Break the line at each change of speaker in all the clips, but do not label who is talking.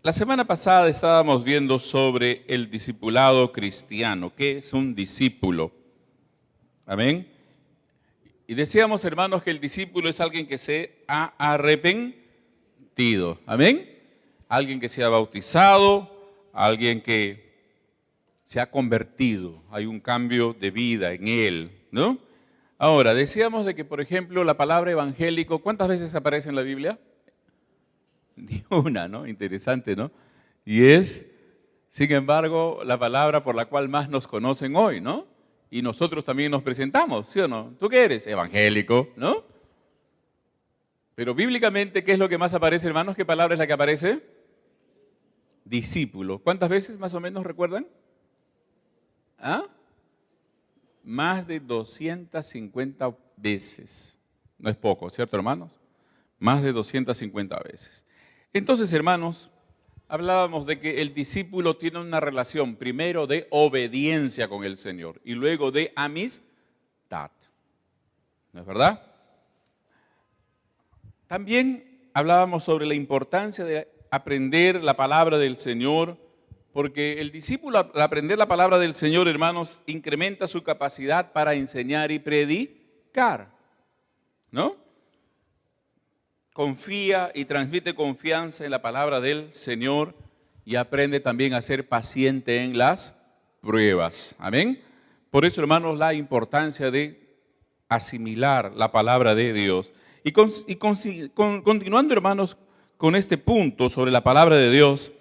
La semana pasada estábamos viendo sobre el discipulado cristiano. ¿Qué es un discípulo? Amén. Y decíamos, hermanos, que el discípulo es alguien que se ha arrepentido. Amén. Alguien que se ha bautizado, alguien que se ha convertido. Hay un cambio de vida en él, ¿no? Ahora, decíamos de que, por ejemplo, la palabra evangélico, ¿cuántas veces aparece en la Biblia? Ni una, ¿no? Interesante, ¿no? Y es, sin embargo, la palabra por la cual más nos conocen hoy, ¿no? Y nosotros también nos presentamos, ¿sí o no? ¿Tú qué eres? Evangélico, ¿no? Pero bíblicamente, ¿qué es lo que más aparece, hermanos? ¿Qué palabra es la que aparece? Discípulo. ¿Cuántas veces más o menos recuerdan? ¿Ah? Más de 250 veces. No es poco, ¿cierto, hermanos? Más de 250 veces. Entonces, hermanos, hablábamos de que el discípulo tiene una relación primero de obediencia con el Señor y luego de amistad. ¿No es verdad? También hablábamos sobre la importancia de aprender la palabra del Señor, porque el discípulo al aprender la palabra del Señor, hermanos, incrementa su capacidad para enseñar y predicar, ¿no? Confía y transmite confianza en la palabra del Señor y aprende también a ser paciente en las pruebas. Amén. Por eso, hermanos, la importancia de asimilar la palabra de Dios. Y continuando, hermanos, con este punto sobre la palabra de Dios,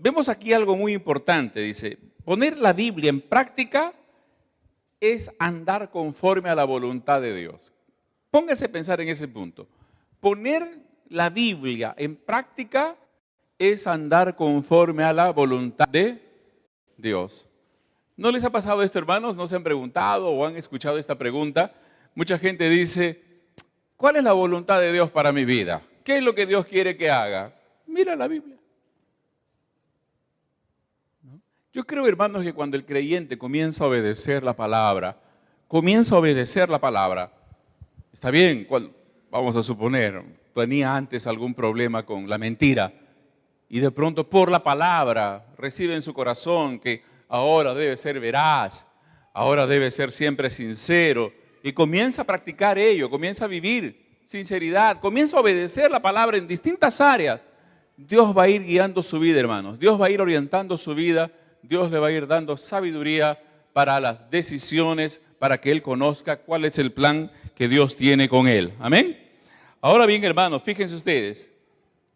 vemos aquí algo muy importante. Dice, poner la Biblia en práctica es andar conforme a la voluntad de Dios. Póngase a pensar en ese punto. Poner la Biblia en práctica es andar conforme a la voluntad de Dios. ¿No les ha pasado esto, hermanos? ¿No se han preguntado o han escuchado esta pregunta? Mucha gente dice, ¿cuál es la voluntad de Dios para mi vida? ¿Qué es lo que Dios quiere que haga? Mira la Biblia. Yo creo, hermanos, que cuando el creyente comienza a obedecer la palabra, está bien, vamos a suponer, tenía antes algún problema con la mentira y de pronto por la palabra recibe en su corazón que ahora debe ser veraz, ahora debe ser siempre sincero y comienza a practicar ello, comienza a vivir sinceridad, comienza a obedecer la palabra en distintas áreas. Dios va a ir guiando su vida, hermanos, Dios va a ir orientando su vida, Dios le va a ir dando sabiduría para las decisiones, para que él conozca cuál es el plan que Dios tiene con él. Amén. Ahora bien, hermanos, fíjense ustedes,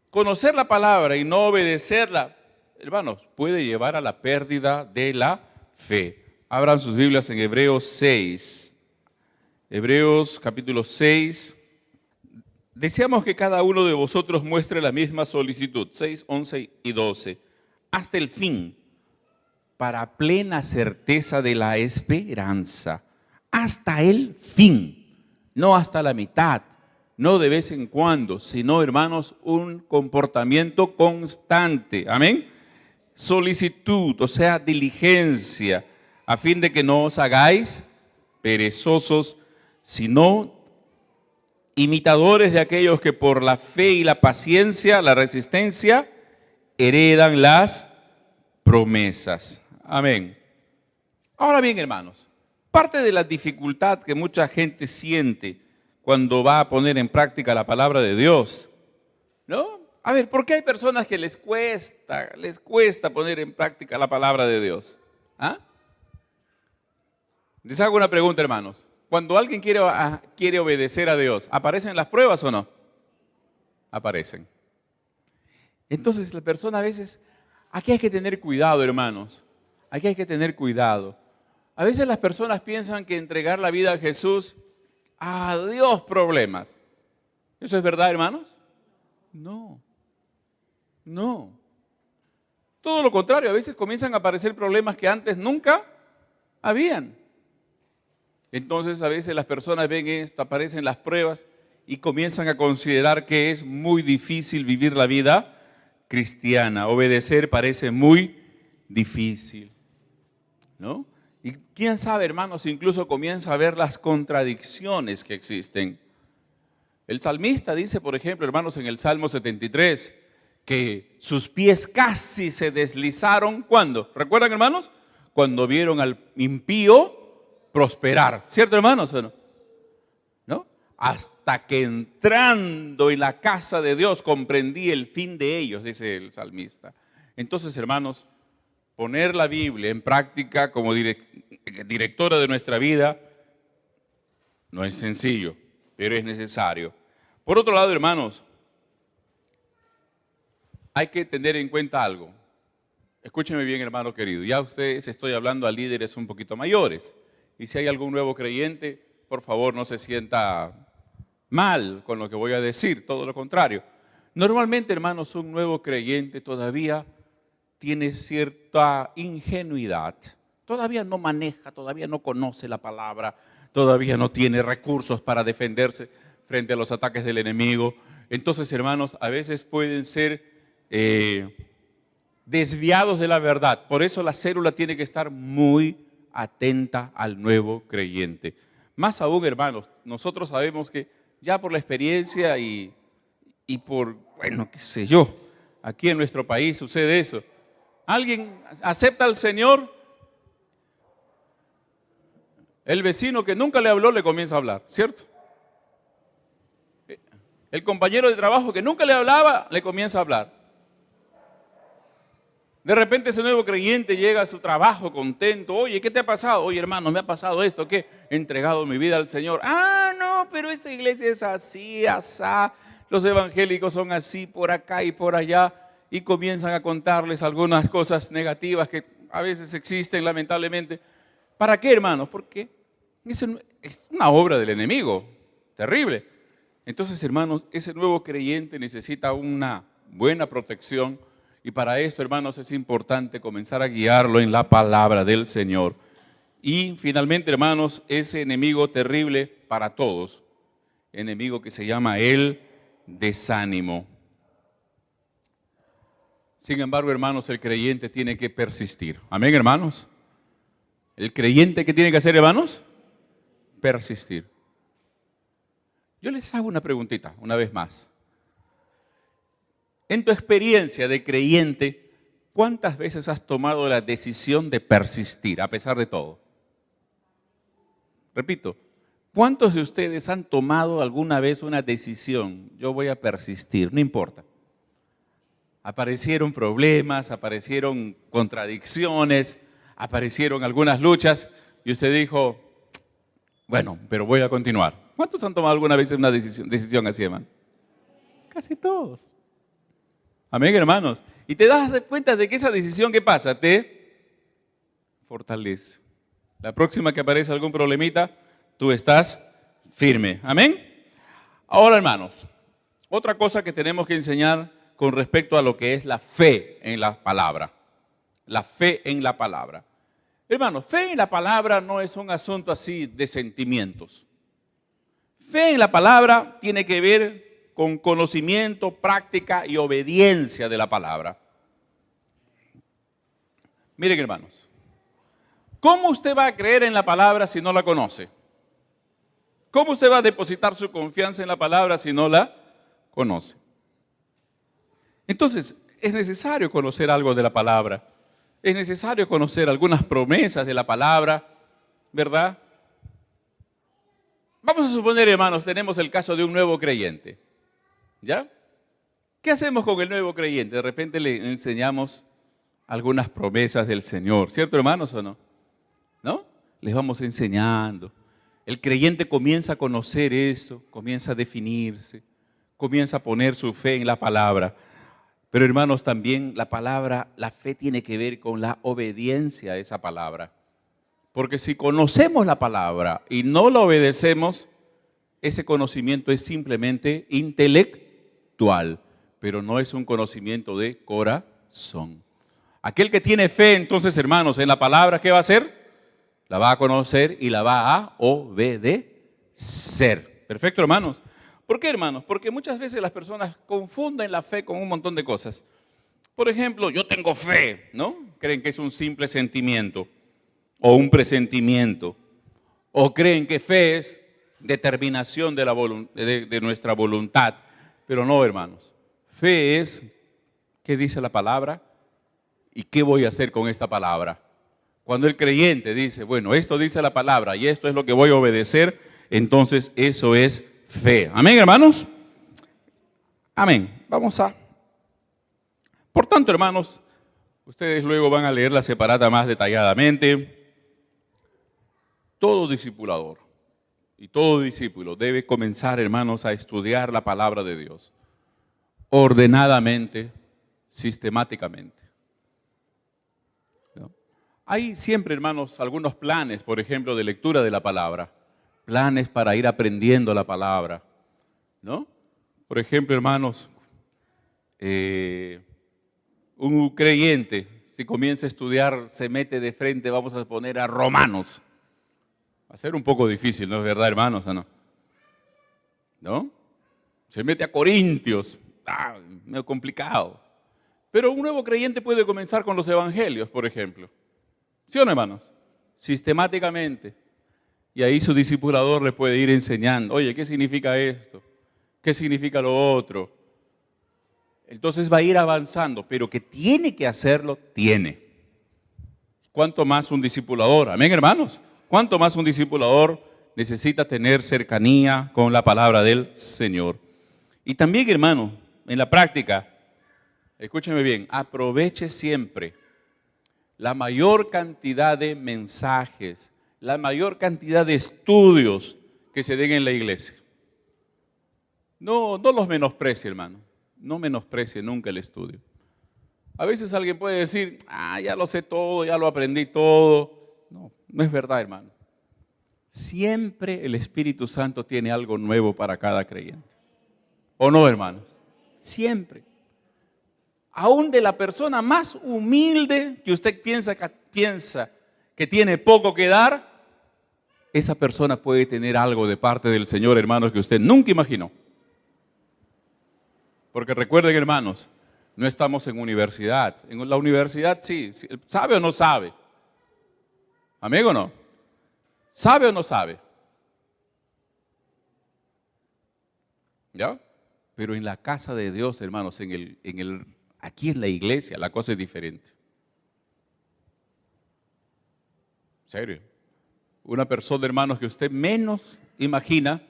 conocer la palabra y no obedecerla, hermanos, puede llevar a la pérdida de la fe. Abran sus Biblias en Hebreos 6. Hebreos capítulo 6. Deseamos que cada uno de vosotros muestre la misma solicitud, 6, 11 y 12, hasta el fin, para plena certeza de la esperanza, hasta el fin, no hasta la mitad, no de vez en cuando, sino, hermanos, un comportamiento constante. Amén. Solicitud, o sea, diligencia, a fin de que no os hagáis perezosos, sino imitadores de aquellos que por la fe y la paciencia, la resistencia, heredan las promesas. Amén. Ahora bien, hermanos, parte de la dificultad que mucha gente siente cuando va a poner en práctica la palabra de Dios, ¿no? A ver, ¿por qué hay personas que les cuesta poner en práctica la palabra de Dios? ¿Ah? Les hago una pregunta, hermanos. Cuando alguien quiere obedecer a Dios, ¿aparecen las pruebas o no? Aparecen. Entonces la persona a veces, aquí hay que tener cuidado, hermanos. Aquí hay que tener cuidado. A veces las personas piensan que entregar la vida a Jesús, adiós problemas. ¿Eso es verdad, hermanos? No. No. Todo lo contrario, a veces comienzan a aparecer problemas que antes nunca habían. Entonces a veces las personas ven esto, aparecen las pruebas y comienzan a considerar que es muy difícil vivir la vida cristiana. Obedecer parece muy difícil, ¿no? Y quién sabe, hermanos, incluso comienza a ver las contradicciones que existen. El salmista dice, por ejemplo, hermanos, en el Salmo 73, que sus pies casi se deslizaron. ¿Cuándo? ¿Recuerdan, hermanos? Cuando vieron al impío prosperar. ¿Cierto, hermanos, o no? ¿No? Hasta que entrando en la casa de Dios comprendí el fin de ellos, dice el salmista. Entonces, hermanos, poner la Biblia en práctica como directora de nuestra vida no es sencillo, pero es necesario. Por otro lado, hermanos, hay que tener en cuenta algo. Escúcheme bien, hermano querido. Ya ustedes estoy hablando a líderes un poquito mayores. Y si hay algún nuevo creyente, por favor no se sienta mal con lo que voy a decir, todo lo contrario. Normalmente, hermanos, un nuevo creyente todavía tiene cierta ingenuidad. Todavía no maneja, todavía no conoce la palabra, todavía no tiene recursos para defenderse frente a los ataques del enemigo. Entonces, hermanos, a veces pueden ser desviados de la verdad. Por eso la célula tiene que estar muy atenta al nuevo creyente. Más aún, hermanos, nosotros sabemos que ya por la experiencia y por, bueno, qué sé yo, aquí en nuestro país sucede eso. Alguien acepta al Señor, el vecino que nunca le habló le comienza a hablar, ¿cierto? El compañero de trabajo que nunca le hablaba le comienza a hablar. De repente ese nuevo creyente llega a su trabajo contento. Oye, ¿qué te ha pasado? Oye, hermano, me ha pasado esto. ¿Qué? He entregado mi vida al Señor. Ah, no, pero esa iglesia es así, asá. Los evangélicos son así, por acá y por allá. Y comienzan a contarles algunas cosas negativas que a veces existen, lamentablemente. ¿Para qué, hermanos? Porque es una obra del enemigo. Terrible. Entonces, hermanos, ese nuevo creyente necesita una buena protección. Y para esto, hermanos, es importante comenzar a guiarlo en la palabra del Señor. Y finalmente, hermanos, ese enemigo terrible para todos, enemigo que se llama el desánimo. Sin embargo, hermanos, el creyente tiene que persistir. Amén, hermanos. El creyente, ¿qué tiene que hacer, hermanos? Persistir. Yo les hago una preguntita, una vez más. En tu experiencia de creyente, ¿cuántas veces has tomado la decisión de persistir a pesar de todo? Repito, ¿cuántos de ustedes han tomado alguna vez una decisión? Yo voy a persistir, no importa. Aparecieron problemas, aparecieron contradicciones, aparecieron algunas luchas y usted dijo, bueno, pero voy a continuar. ¿Cuántos han tomado alguna vez una decisión así, hermano? Casi todos. Amén, hermanos. Y te das cuenta de que esa decisión, ¿qué pasa? Te fortalece. La próxima que aparece algún problemita, tú estás firme. Amén. Ahora, hermanos, otra cosa que tenemos que enseñar con respecto a lo que es la fe en la palabra. La fe en la palabra. Hermanos, fe en la palabra no es un asunto así de sentimientos. Fe en la palabra tiene que ver con conocimiento, práctica y obediencia de la palabra. Miren, hermanos, ¿cómo usted va a creer en la palabra si no la conoce? ¿Cómo usted va a depositar su confianza en la palabra si no la conoce? Entonces, es necesario conocer algo de la palabra. Es necesario conocer algunas promesas de la palabra, ¿verdad? Vamos a suponer, hermanos, tenemos el caso de un nuevo creyente. ¿Ya? ¿Qué hacemos con el nuevo creyente? De repente le enseñamos algunas promesas del Señor, ¿cierto, hermanos, o no? ¿No? Les vamos enseñando. El creyente comienza a conocer eso, comienza a definirse, comienza a poner su fe en la palabra. Pero, hermanos, también la palabra, la fe tiene que ver con la obediencia a esa palabra. Porque si conocemos la palabra y no la obedecemos, ese conocimiento es simplemente intelectual, pero no es un conocimiento de corazón. Aquel que tiene fe, entonces, hermanos, en la palabra, ¿qué va a hacer? La va a conocer y la va a obedecer. Perfecto, hermanos. ¿Por qué, hermanos? Porque muchas veces las personas confunden la fe con un montón de cosas. Por ejemplo, yo tengo fe, ¿no? Creen que es un simple sentimiento o un presentimiento. O creen que fe es determinación de nuestra voluntad. Pero no, hermanos. Fe es qué dice la palabra y qué voy a hacer con esta palabra. Cuando el creyente dice, bueno, esto dice la palabra y esto es lo que voy a obedecer, entonces eso es fe. Amén, hermanos. Amén. Por tanto, hermanos, ustedes luego van a leer la separata más detalladamente. Todo discipulador y todo discípulo debe comenzar, hermanos, a estudiar la palabra de Dios ordenadamente, sistemáticamente. ¿No? Hay siempre, hermanos, algunos planes, por ejemplo, de lectura de la palabra, planes para ir aprendiendo la palabra, ¿no? Por ejemplo, hermanos, un creyente, si comienza a estudiar, se mete de frente, vamos a poner a Romanos. Va a ser un poco difícil, ¿no es verdad, hermanos? ¿O no? ¿No? Se mete a Corintios, medio complicado. Pero un nuevo creyente puede comenzar con los evangelios, por ejemplo. ¿Sí o no, hermanos? Sistemáticamente. Y ahí su discipulador le puede ir enseñando, oye, ¿qué significa esto? ¿Qué significa lo otro? Entonces va a ir avanzando, pero que tiene que hacerlo, tiene. ¿Cuánto más un discipulador? Amén, hermanos. ¿Cuánto más un discipulador necesita tener cercanía con la palabra del Señor? Y también, hermano, en la práctica, escúcheme bien, aproveche siempre la mayor cantidad de mensajes, la mayor cantidad de estudios que se den en la iglesia. No los menosprecie, hermano. No menosprecie nunca el estudio. A veces alguien puede decir, ya lo sé todo, ya lo aprendí todo. No es verdad, hermano. Siempre el Espíritu Santo tiene algo nuevo para cada creyente. ¿O no, hermanos? Siempre. Aún de la persona más humilde que usted piensa que tiene poco que dar, esa persona puede tener algo de parte del Señor, hermanos, que usted nunca imaginó. Porque recuerden, hermanos, no estamos en universidad. En la universidad sí, ¿sabe o no sabe? ¿Amén o no? ¿Sabe o no sabe? ¿Ya? Pero en la casa de Dios, hermanos, aquí en la iglesia, la cosa es diferente. ¿En serio? Una persona, hermanos, que usted menos imagina,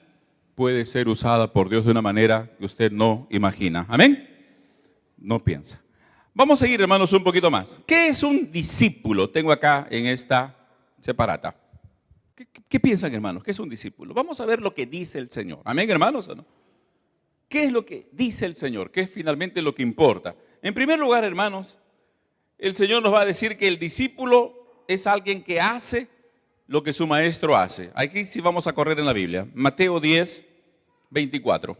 puede ser usada por Dios de una manera que usted no imagina. ¿Amén? No piensa. Vamos a seguir, hermanos, un poquito más. ¿Qué es un discípulo? Tengo acá en esta separata. ¿Qué piensan, hermanos? ¿Qué es un discípulo? Vamos a ver lo que dice el Señor. ¿Amén, hermanos, o no? ¿Qué es lo que dice el Señor? ¿Qué es finalmente lo que importa? En primer lugar, hermanos, el Señor nos va a decir que el discípulo es alguien que hace lo que su maestro hace. Aquí sí vamos a correr en la Biblia. Mateo 10, 24.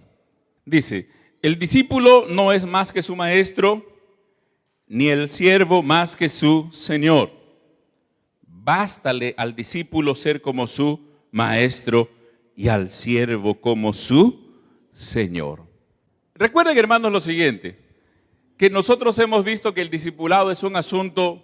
Dice, el discípulo no es más que su maestro, ni el siervo más que su señor. Bástale al discípulo ser como su maestro y al siervo como su señor. Recuerden, hermanos, lo siguiente, que nosotros hemos visto que el discipulado es un asunto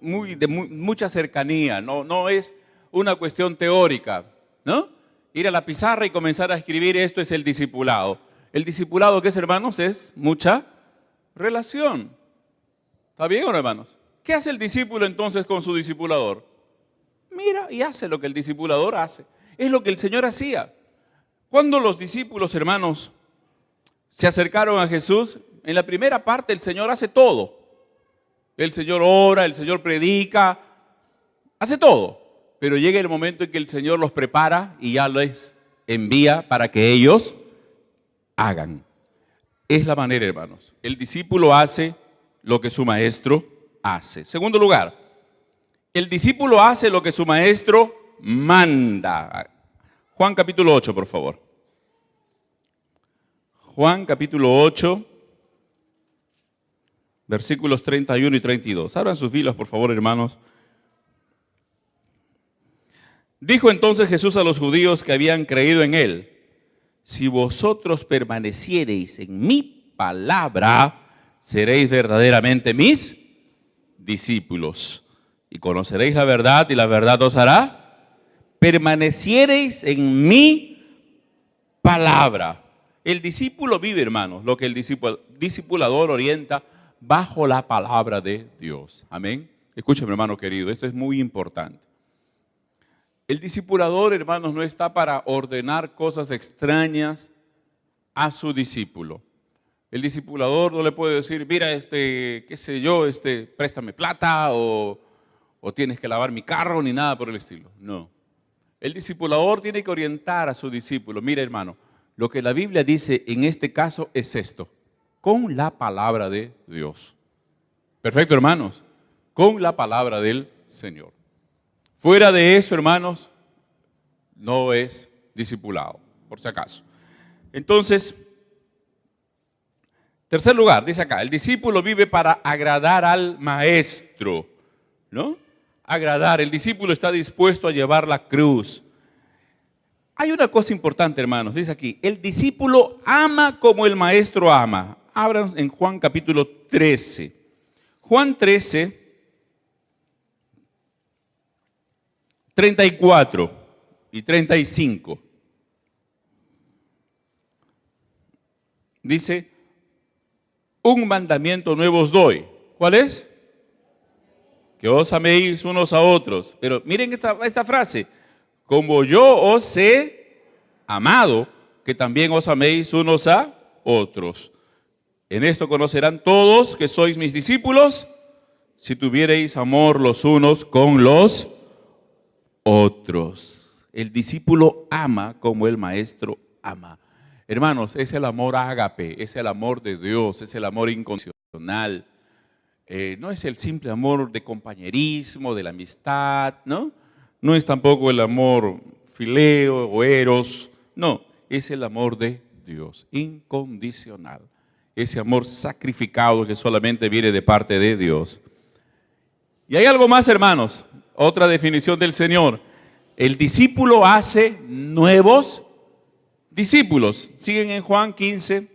de mucha cercanía, no es una cuestión teórica, ¿no? Ir a la pizarra y comenzar a escribir, esto es el discipulado. El discipulado, ¿qué es, hermanos? Es mucha relación. ¿Está bien o no, hermanos? ¿Qué hace el discípulo entonces con su discipulador? Mira y hace lo que el discipulador hace. Es lo que el Señor hacía. Cuando los discípulos, hermanos, se acercaron a Jesús, en la primera parte el Señor hace todo. El Señor ora, el Señor predica, hace todo. Pero llega el momento en que el Señor los prepara y ya les envía para que ellos hagan. Es la manera, hermanos. El discípulo hace lo que su maestro hace. Segundo lugar, el discípulo hace lo que su maestro manda. Juan capítulo 8, por favor. Juan capítulo 8, versículos 31 y 32. Abran sus Biblias, por favor, hermanos. Dijo entonces Jesús a los judíos que habían creído en él: si vosotros permaneciereis en mi palabra, seréis verdaderamente mis discípulos y conoceréis la verdad y la verdad os hará. Permaneciereis en mi palabra. El discípulo vive, hermanos, lo que el discipulador orienta bajo la palabra de Dios. Amén. Escúchame, hermano querido, esto es muy importante. El discipulador, hermanos, no está para ordenar cosas extrañas a su discípulo. El discipulador no le puede decir, mira, qué sé yo, préstame plata o tienes que lavar mi carro, ni nada por el estilo. No. El discipulador tiene que orientar a su discípulo. Mira, hermano, lo que la Biblia dice en este caso es esto, con la palabra de Dios. Perfecto, hermanos, con la palabra del Señor. Fuera de eso, hermanos, no es discipulado, por si acaso. Entonces, tercer lugar, dice acá, el discípulo vive para agradar al maestro, ¿no? Agradar, el discípulo está dispuesto a llevar la cruz. Hay una cosa importante, hermanos, dice aquí, el discípulo ama como el maestro ama. Abran en Juan capítulo 13. Juan 13, 34 y 35. Dice, un mandamiento nuevo os doy. ¿Cuál es? Que os améis unos a otros. Pero miren esta frase. Como yo os he amado, que también os améis unos a otros. En esto conocerán todos que sois mis discípulos, si tuviereis amor los unos con los otros. El discípulo ama como el maestro ama. Hermanos, es el amor ágape, es el amor de Dios, es el amor incondicional. No es el simple amor de compañerismo, de la amistad, ¿no? No es tampoco el amor fileo o eros, no, es el amor de Dios, incondicional. Ese amor sacrificado que solamente viene de parte de Dios. Y hay algo más, hermanos, otra definición del Señor. El discípulo hace nuevos discípulos. Siguen en Juan 15.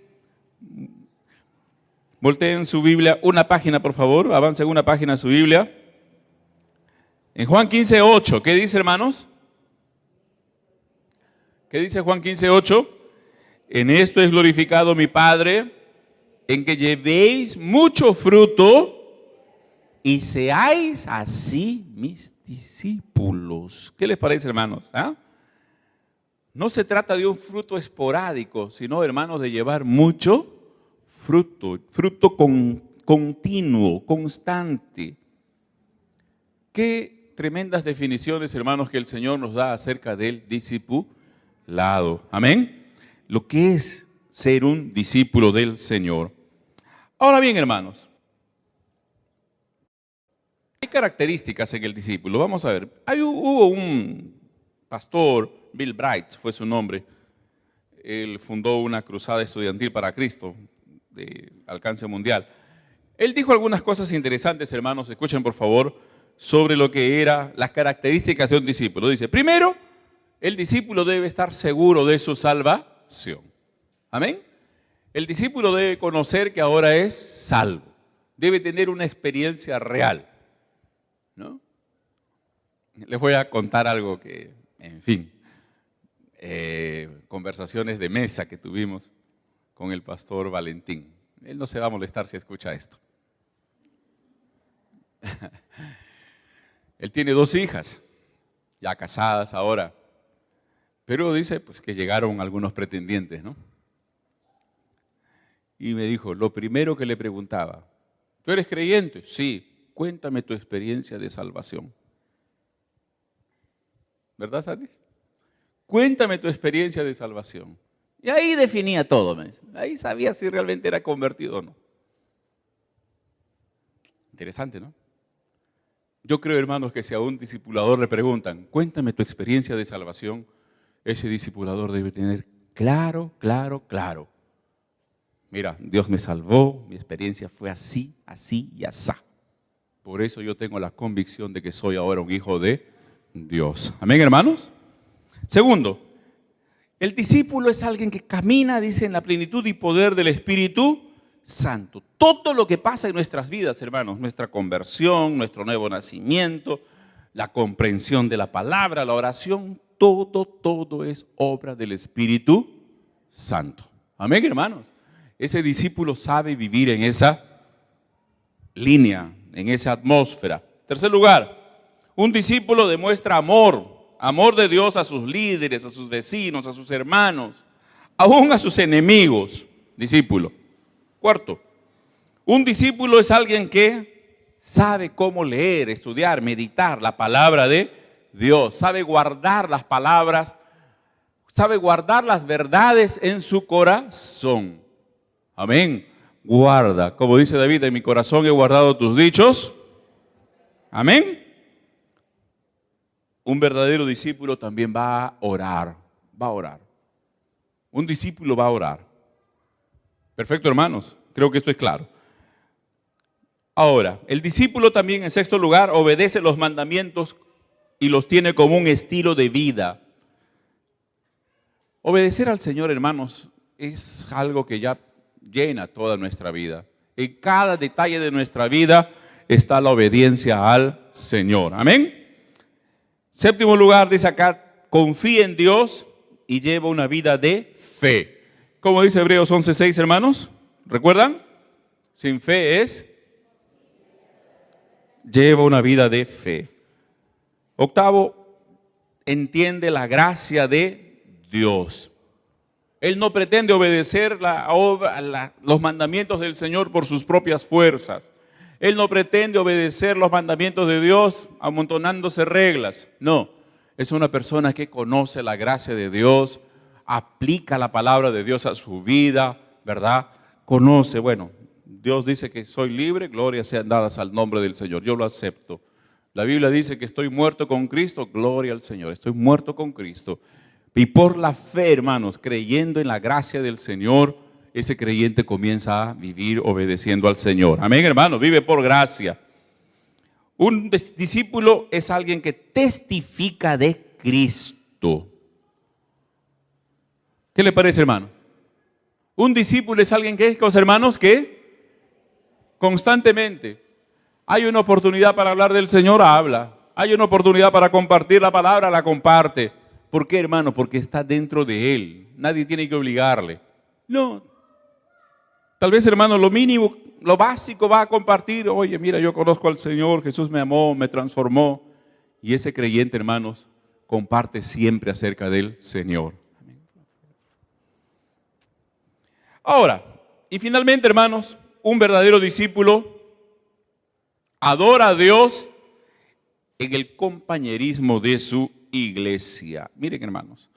Volteen su Biblia una página, por favor. Avancen una página de su Biblia. En Juan 15, 8. ¿Qué dice, hermanos? ¿Qué dice Juan 15, 8? En esto es glorificado mi Padre, en que llevéis mucho fruto y seáis así mis discípulos. ¿Qué les parece, hermanos? ¿Ah? No se trata de un fruto esporádico, sino, hermanos, de llevar mucho fruto, continuo, constante. Qué tremendas definiciones, hermanos, que el Señor nos da acerca del discipulado. Amén. Lo que es ser un discípulo del Señor. Ahora bien, hermanos, hay características en el discípulo. Vamos a ver. Hubo un pastor, Bill Bright fue su nombre. Él fundó una cruzada estudiantil para Cristo de alcance mundial. Él dijo algunas cosas interesantes, hermanos, escuchen por favor, sobre lo que eran las características de un discípulo. Dice, primero, el discípulo debe estar seguro de su salvación. Amén. El discípulo debe conocer que ahora es salvo. Debe tener una experiencia real, ¿no? Les voy a contar algo que, en fin, conversaciones de mesa que tuvimos con el pastor Valentín. Él no se va a molestar si escucha esto. Él tiene 2 hijas, ya casadas ahora, pero dice pues que llegaron algunos pretendientes, ¿no? Y me dijo, lo primero que le preguntaba, ¿tú eres creyente? Sí, cuéntame tu experiencia de salvación. ¿Verdad, Sandy? Cuéntame tu experiencia de salvación. Y ahí definía todo, ahí sabía si realmente era convertido o no. Interesante, ¿no? Yo creo, hermanos, que si a un discipulador le preguntan, cuéntame tu experiencia de salvación, ese discipulador debe tener claro. Mira, Dios me salvó, mi experiencia fue así y asá. Por eso yo tengo la convicción de que soy ahora un hijo de Dios. Amén, hermanos. Segundo, el discípulo es alguien que camina, dice, en la plenitud y poder del Espíritu Santo. Todo lo que pasa en nuestras vidas, hermanos, nuestra conversión, nuestro nuevo nacimiento, la comprensión de la palabra, la oración, todo es obra del Espíritu Santo. Amén, hermanos. Ese discípulo sabe vivir en esa línea, en esa atmósfera. Tercer lugar, un discípulo demuestra amor de Dios a sus líderes, a sus vecinos, a sus hermanos, aún a sus enemigos. Discípulo. Cuarto, un discípulo es alguien que sabe cómo leer, estudiar, meditar la palabra de Dios, sabe guardar las palabras, sabe guardar las verdades en su corazón. Amén. Guarda, como dice David, en mi corazón he guardado tus dichos. Amén. Un verdadero discípulo también va a orar, va a orar. Un discípulo va a orar. Perfecto, hermanos, creo que esto es claro. Ahora, el discípulo también, en sexto lugar, obedece los mandamientos y los tiene como un estilo de vida. Obedecer al Señor, hermanos, es algo que ya llena toda nuestra vida. En cada detalle de nuestra vida está la obediencia al Señor. Amén. Séptimo lugar, dice acá, confía en Dios y lleva una vida de fe. ¿Cómo dice Hebreos 11:6, hermanos? ¿Recuerdan? Sin fe lleva una vida de fe. Octavo, entiende la gracia de Dios. Él no pretende obedecer los mandamientos del Señor por sus propias fuerzas. Él no pretende obedecer los mandamientos de Dios amontonándose reglas. No, es una persona que conoce la gracia de Dios, aplica la palabra de Dios a su vida, ¿verdad? Conoce, bueno, Dios dice que soy libre, gloria sean dadas al nombre del Señor. Yo lo acepto. La Biblia dice que estoy muerto con Cristo, gloria al Señor. Estoy muerto con Cristo. Y por la fe, hermanos, creyendo en la gracia del Señor, ese creyente comienza a vivir obedeciendo al Señor. Amén, hermanos, vive por gracia. Un discípulo es alguien que testifica de Cristo. ¿Qué le parece, hermano? Un discípulo es alguien que, hermanos, que constantemente hay una oportunidad para hablar del Señor, habla. Hay una oportunidad para compartir la palabra, la comparte. ¿Por qué, hermano? Porque está dentro de él. Nadie tiene que obligarle. No. Tal vez, hermano, lo mínimo, lo básico va a compartir. Oye, mira, yo conozco al Señor, Jesús me amó, me transformó. Y ese creyente, hermanos, comparte siempre acerca del Señor. Ahora, y finalmente, hermanos, un verdadero discípulo adora a Dios en el compañerismo de su iglesia. Miren, hermanos,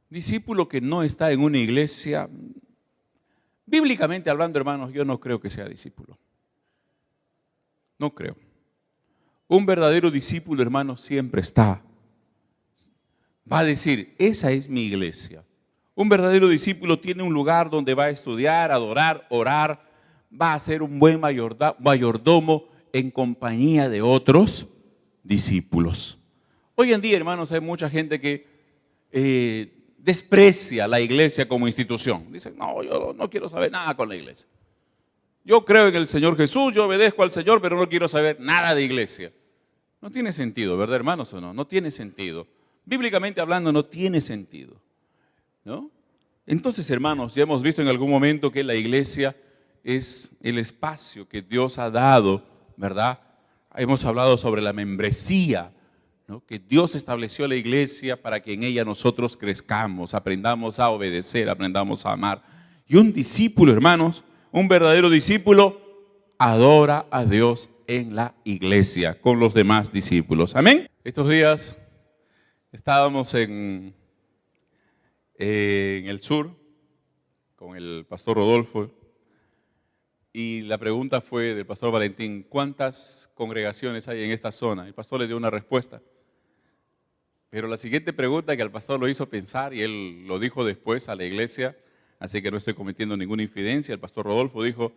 discípulo que no está en una iglesia, bíblicamente hablando, hermanos, yo no creo que sea discípulo. No creo. Un verdadero discípulo, hermanos, siempre está. Va a decir, esa es mi iglesia. Un verdadero discípulo tiene un lugar donde va a estudiar, adorar, orar, va a ser un buen mayordomo en compañía de otros discípulos. Hoy en día, hermanos, hay mucha gente que desprecia la iglesia como institución. Dicen, no, yo no quiero saber nada con la iglesia. Yo creo en el Señor Jesús, yo obedezco al Señor, pero no quiero saber nada de iglesia. No tiene sentido, ¿verdad, hermanos, o no? No tiene sentido. Bíblicamente hablando, no tiene sentido, ¿no? Entonces, hermanos, ya hemos visto en algún momento que la iglesia es el espacio que Dios ha dado, ¿verdad? Hemos hablado sobre la membresía, ¿no? Que Dios estableció la iglesia para que en ella nosotros crezcamos, aprendamos a obedecer, aprendamos a amar. Y un discípulo, hermanos, un verdadero discípulo, adora a Dios en la iglesia con los demás discípulos. Amén. Estos días estábamos en el sur con el pastor Rodolfo y la pregunta fue del pastor Valentín, ¿cuántas congregaciones hay en esta zona? El pastor le dio una respuesta, pero la siguiente pregunta que al pastor lo hizo pensar y él lo dijo después a la iglesia, así que no estoy cometiendo ninguna infidencia. El pastor Rodolfo dijo,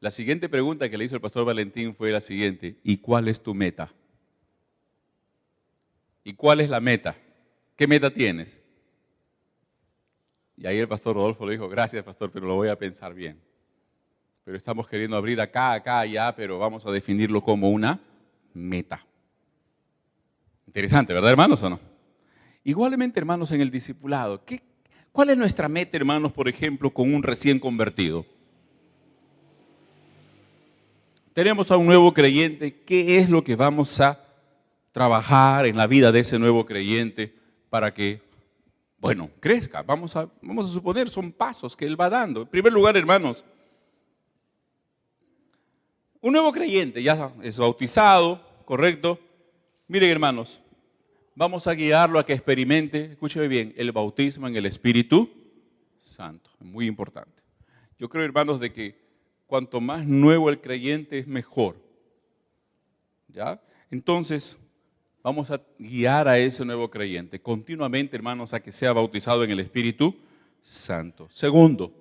la siguiente pregunta que le hizo el pastor Valentín fue la siguiente, ¿y cuál es tu meta? ¿Y cuál es la meta? ¿Qué meta tienes? Y ahí el pastor Rodolfo le dijo, gracias pastor, pero lo voy a pensar bien. Pero estamos queriendo abrir acá, allá, pero vamos a definirlo como una meta. Interesante, ¿verdad, hermanos, o no? Igualmente, hermanos, en el discipulado, ¿cuál es nuestra meta, hermanos, por ejemplo, con un recién convertido? tenemos a un nuevo creyente. ¿Qué es lo que vamos a trabajar en la vida de ese nuevo creyente para que, bueno, crezca? Vamos a suponer, son pasos que él va dando. En primer lugar, hermanos, un nuevo creyente ya es bautizado, ¿correcto? Miren, hermanos, vamos a guiarlo a que experimente, escúcheme bien, el bautismo en el Espíritu Santo. Muy importante. Yo creo, hermanos, de que cuanto más nuevo el creyente es mejor. ¿Ya? Entonces, vamos a guiar a ese nuevo creyente continuamente, hermanos, a que sea bautizado en el Espíritu Santo. Segundo,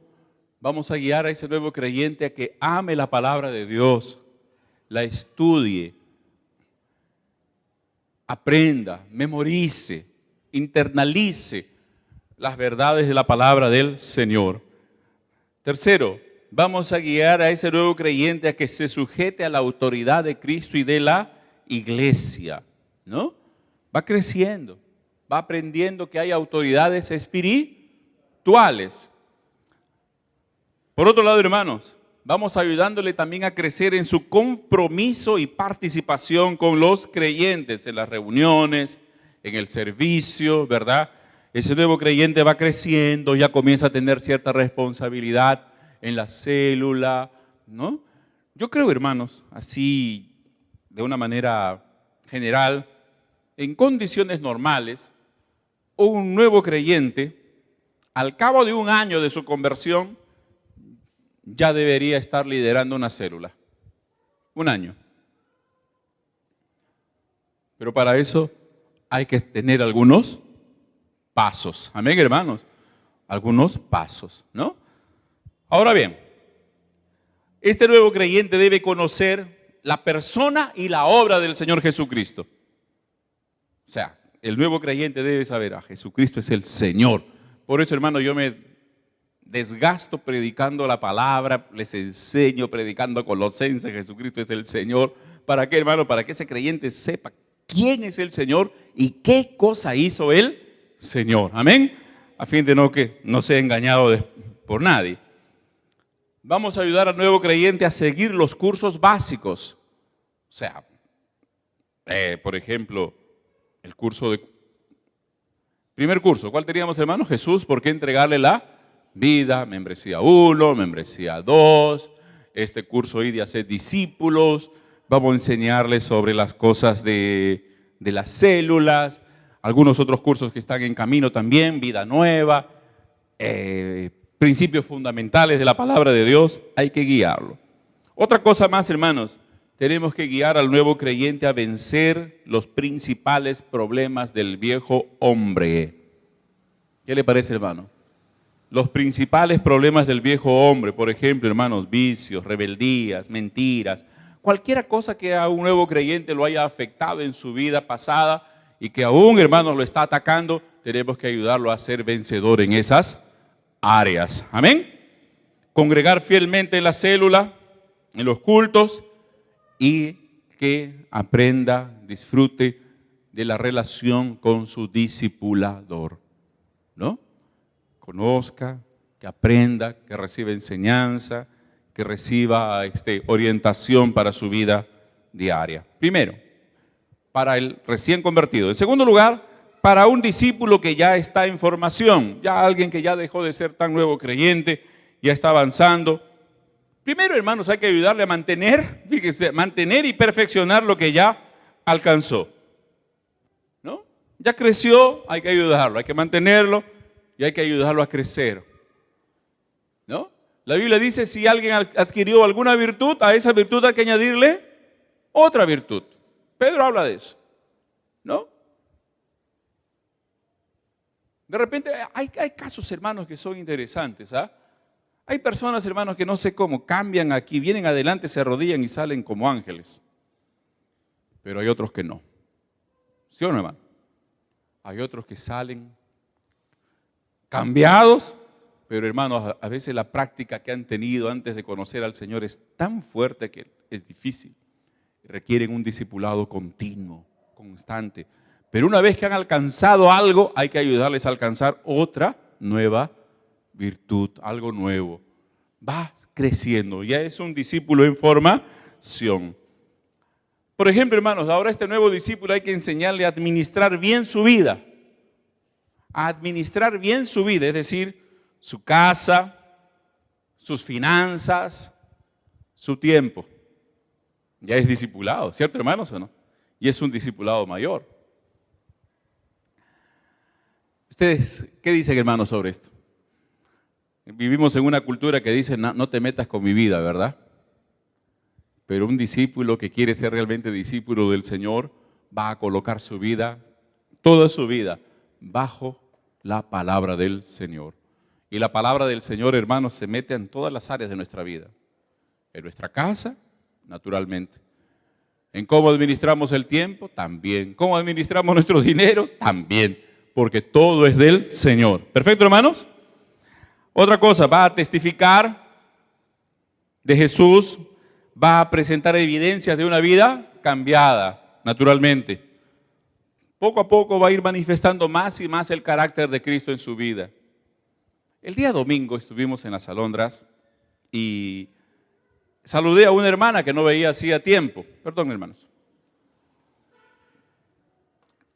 vamos a guiar a ese nuevo creyente a que ame la palabra de Dios, la estudie, aprenda, memorice, internalice las verdades de la palabra del Señor. Tercero, vamos a guiar a ese nuevo creyente a que se sujete a la autoridad de Cristo y de la iglesia, ¿no? Va creciendo, va aprendiendo que hay autoridades espirituales. Por otro lado, hermanos, vamos ayudándole también a crecer en su compromiso y participación con los creyentes en las reuniones, en el servicio, ¿verdad? Ese nuevo creyente va creciendo, ya comienza a tener cierta responsabilidad en la célula, ¿no? Yo creo, hermanos, así de una manera general, en condiciones normales, un nuevo creyente, al cabo de un año de su conversión, ya debería estar liderando una célula. Un año. Pero para eso hay que tener algunos pasos. Amén, hermanos. Algunos pasos, ¿no? Ahora bien, este nuevo creyente debe conocer la persona y la obra del Señor Jesucristo. O sea, el nuevo creyente debe saber, Jesucristo es el Señor. Por eso, hermano, yo me desgasto predicando la palabra, les enseño predicando a Colosenses, Jesucristo es el Señor. ¿Para qué, hermano? Para que ese creyente sepa quién es el Señor y qué cosa hizo el Señor. Amén. A fin de que no sea engañado por nadie. Vamos a ayudar al nuevo creyente a seguir los cursos básicos. O sea, por ejemplo, el primer curso, ¿cuál teníamos, hermano? Jesús, ¿por qué entregarle la vida? Membresía 1, membresía 2, este curso hoy de hacer discípulos. Vamos a enseñarles sobre las cosas de las células, algunos otros cursos que están en camino también, vida nueva, principios fundamentales de la palabra de Dios, hay que guiarlo. Otra cosa más, hermanos, tenemos que guiar al nuevo creyente a vencer los principales problemas del viejo hombre. ¿Qué le parece, hermano? Los principales problemas del viejo hombre, por ejemplo, hermanos, vicios, rebeldías, mentiras, cualquier cosa que a un nuevo creyente lo haya afectado en su vida pasada y que aún, hermanos, lo está atacando, tenemos que ayudarlo a ser vencedor en esas áreas. Amén. Congregar fielmente en la célula, en los cultos, y que aprenda, disfrute de la relación con su discipulador, ¿no? Conozca, que aprenda, que reciba enseñanza, que reciba orientación para su vida diaria. Primero, para el recién convertido. En segundo lugar, para un discípulo que ya está en formación, ya alguien que ya dejó de ser tan nuevo creyente, ya está avanzando. Primero, hermanos, hay que ayudarle a mantener, fíjese, mantener y perfeccionar lo que ya alcanzó, ¿no? Ya creció, hay que ayudarlo, hay que mantenerlo y hay que ayudarlo a crecer, ¿no? La Biblia dice, si alguien adquirió alguna virtud, a esa virtud hay que añadirle otra virtud. Pedro habla de eso, ¿no? De repente hay casos, hermanos, que son interesantes, ¿ah? Hay personas, hermanos, que no sé cómo, cambian aquí, vienen adelante, se arrodillan y salen como ángeles. Pero hay otros que no. ¿Sí o no, hermano? Hay otros que salen cambiados, pero, hermanos, a veces la práctica que han tenido antes de conocer al Señor es tan fuerte que es difícil. Requieren un discipulado continuo, constante. Pero una vez que han alcanzado algo, hay que ayudarles a alcanzar otra nueva virtud, algo nuevo. Va creciendo, ya es un discípulo en formación. oración. Por ejemplo, hermanos, ahora este nuevo discípulo hay que enseñarle a administrar bien su vida. A administrar bien su vida, es decir, su casa, sus finanzas, su tiempo. Ya es discipulado, ¿cierto, hermanos, o no? Y es un discipulado mayor. ¿Ustedes qué dicen, hermanos, sobre esto? Vivimos en una cultura que dice, no te metas con mi vida, ¿verdad? Pero un discípulo que quiere ser realmente discípulo del Señor va a colocar su vida, toda su vida, bajo la palabra del Señor. Y la palabra del Señor, hermanos, se mete en todas las áreas de nuestra vida. En nuestra casa, naturalmente. En cómo administramos el tiempo, también. Cómo administramos nuestro dinero, también. Porque todo es del Señor. ¿Perfecto, hermanos? Otra cosa, va a testificar de Jesús, va a presentar evidencias de una vida cambiada, naturalmente. Poco a poco va a ir manifestando más y más el carácter de Cristo en su vida. El día domingo estuvimos en las Alondras y saludé a una hermana que no veía hacía tiempo. Perdón, hermanos.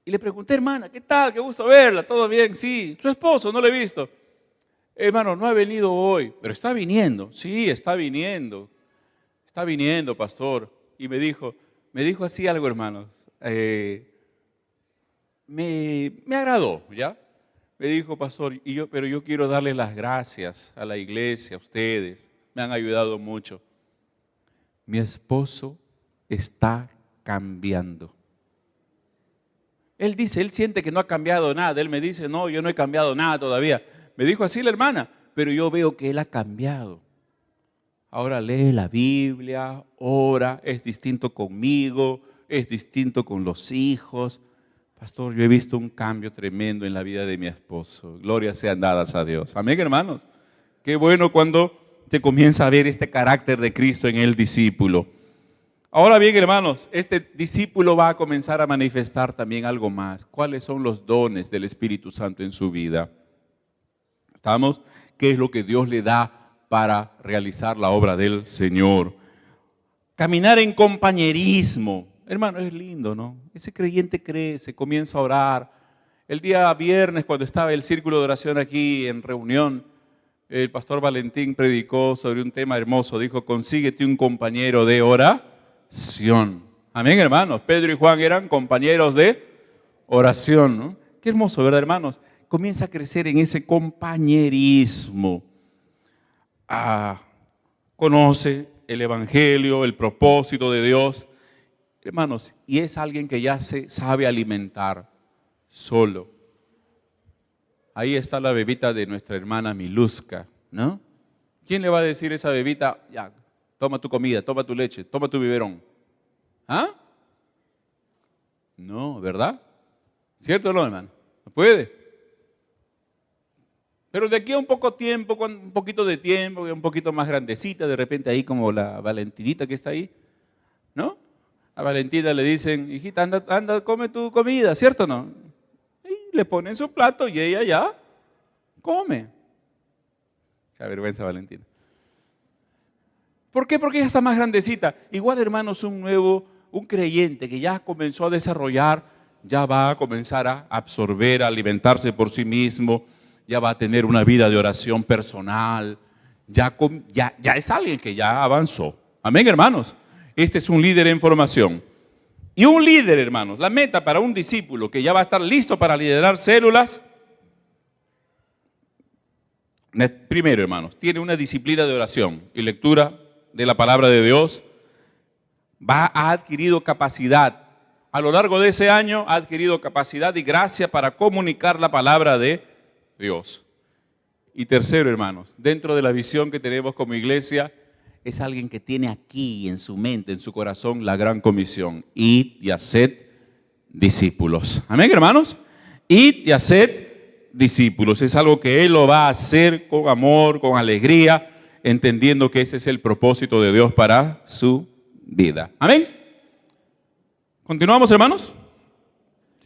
Y le pregunté, hermana, ¿qué tal? Qué gusto verla, ¿todo bien? Sí. ¿Su esposo? No lo he visto. Hermano, no ha venido hoy, pero está viniendo. Sí, está viniendo. Está viniendo, pastor. Y me dijo así algo, hermanos. Me agradó, ¿ya? Me dijo, pastor, pero yo quiero darles las gracias a la iglesia, a ustedes. Me han ayudado mucho. Mi esposo está cambiando. Él dice, él siente que no ha cambiado nada. Él me dice, no, yo no he cambiado nada todavía. Me dijo así la hermana, pero yo veo que él ha cambiado. Ahora lee la Biblia, ora, es distinto conmigo, es distinto con los hijos. Pastor, yo he visto un cambio tremendo en la vida de mi esposo. Gloria sean dadas a Dios. Amén, hermanos. Qué bueno cuando se comienza a ver este carácter de Cristo en el discípulo. Ahora bien, hermanos, este discípulo va a comenzar a manifestar también algo más. ¿Cuáles son los dones del Espíritu Santo en su vida? ¿Estamos? ¿Qué es lo que Dios le da para realizar la obra del Señor? Caminar en compañerismo. Hermano, es lindo, ¿no? Ese creyente crece, comienza a orar. El día viernes, cuando estaba el círculo de oración aquí en reunión, el pastor Valentín predicó sobre un tema hermoso. Dijo, consíguete un compañero de oración. Amén, hermanos. Pedro y Juan eran compañeros de oración, ¿no? Qué hermoso, ¿verdad, hermanos? Comienza a crecer en ese compañerismo. Conoce el Evangelio, el propósito de Dios. Hermanos, y es alguien que ya se sabe alimentar solo. Ahí está la bebita de nuestra hermana Miluska, ¿no? ¿Quién le va a decir a esa bebita, ya, toma tu comida, toma tu leche, toma tu biberón? ¿Ah? No, ¿verdad? ¿Cierto o no, hermano? ¿No puede? Pero de aquí a un poco tiempo, un poquito de tiempo, un poquito más grandecita, de repente ahí como la Valentinita que está ahí, ¿no? A Valentina le dicen, hijita, anda, come tu comida, ¿cierto o no? Y le ponen su plato y ella ya come. Qué vergüenza, Valentina. ¿Por qué? Porque ella está más grandecita. Igual, hermanos, un creyente que ya comenzó a desarrollar, ya va a comenzar a absorber, a alimentarse por sí mismo, ya va a tener una vida de oración personal, ya es alguien que ya avanzó. Amén, hermanos. Este es un líder en formación. Y un líder, hermanos, la meta para un discípulo que ya va a estar listo para liderar células, primero, hermanos, tiene una disciplina de oración y lectura de la palabra de Dios. Ha adquirido capacidad. A lo largo de ese año ha adquirido capacidad y gracia para comunicar la palabra de Dios. Y tercero, hermanos, dentro de la visión que tenemos como iglesia, es alguien que tiene aquí en su mente, en su corazón, la gran comisión. Id y haced discípulos. Amén, hermanos. Id y haced discípulos. Es algo que Él lo va a hacer con amor, con alegría, entendiendo que ese es el propósito de Dios para su vida. Amén. ¿Continuamos, hermanos?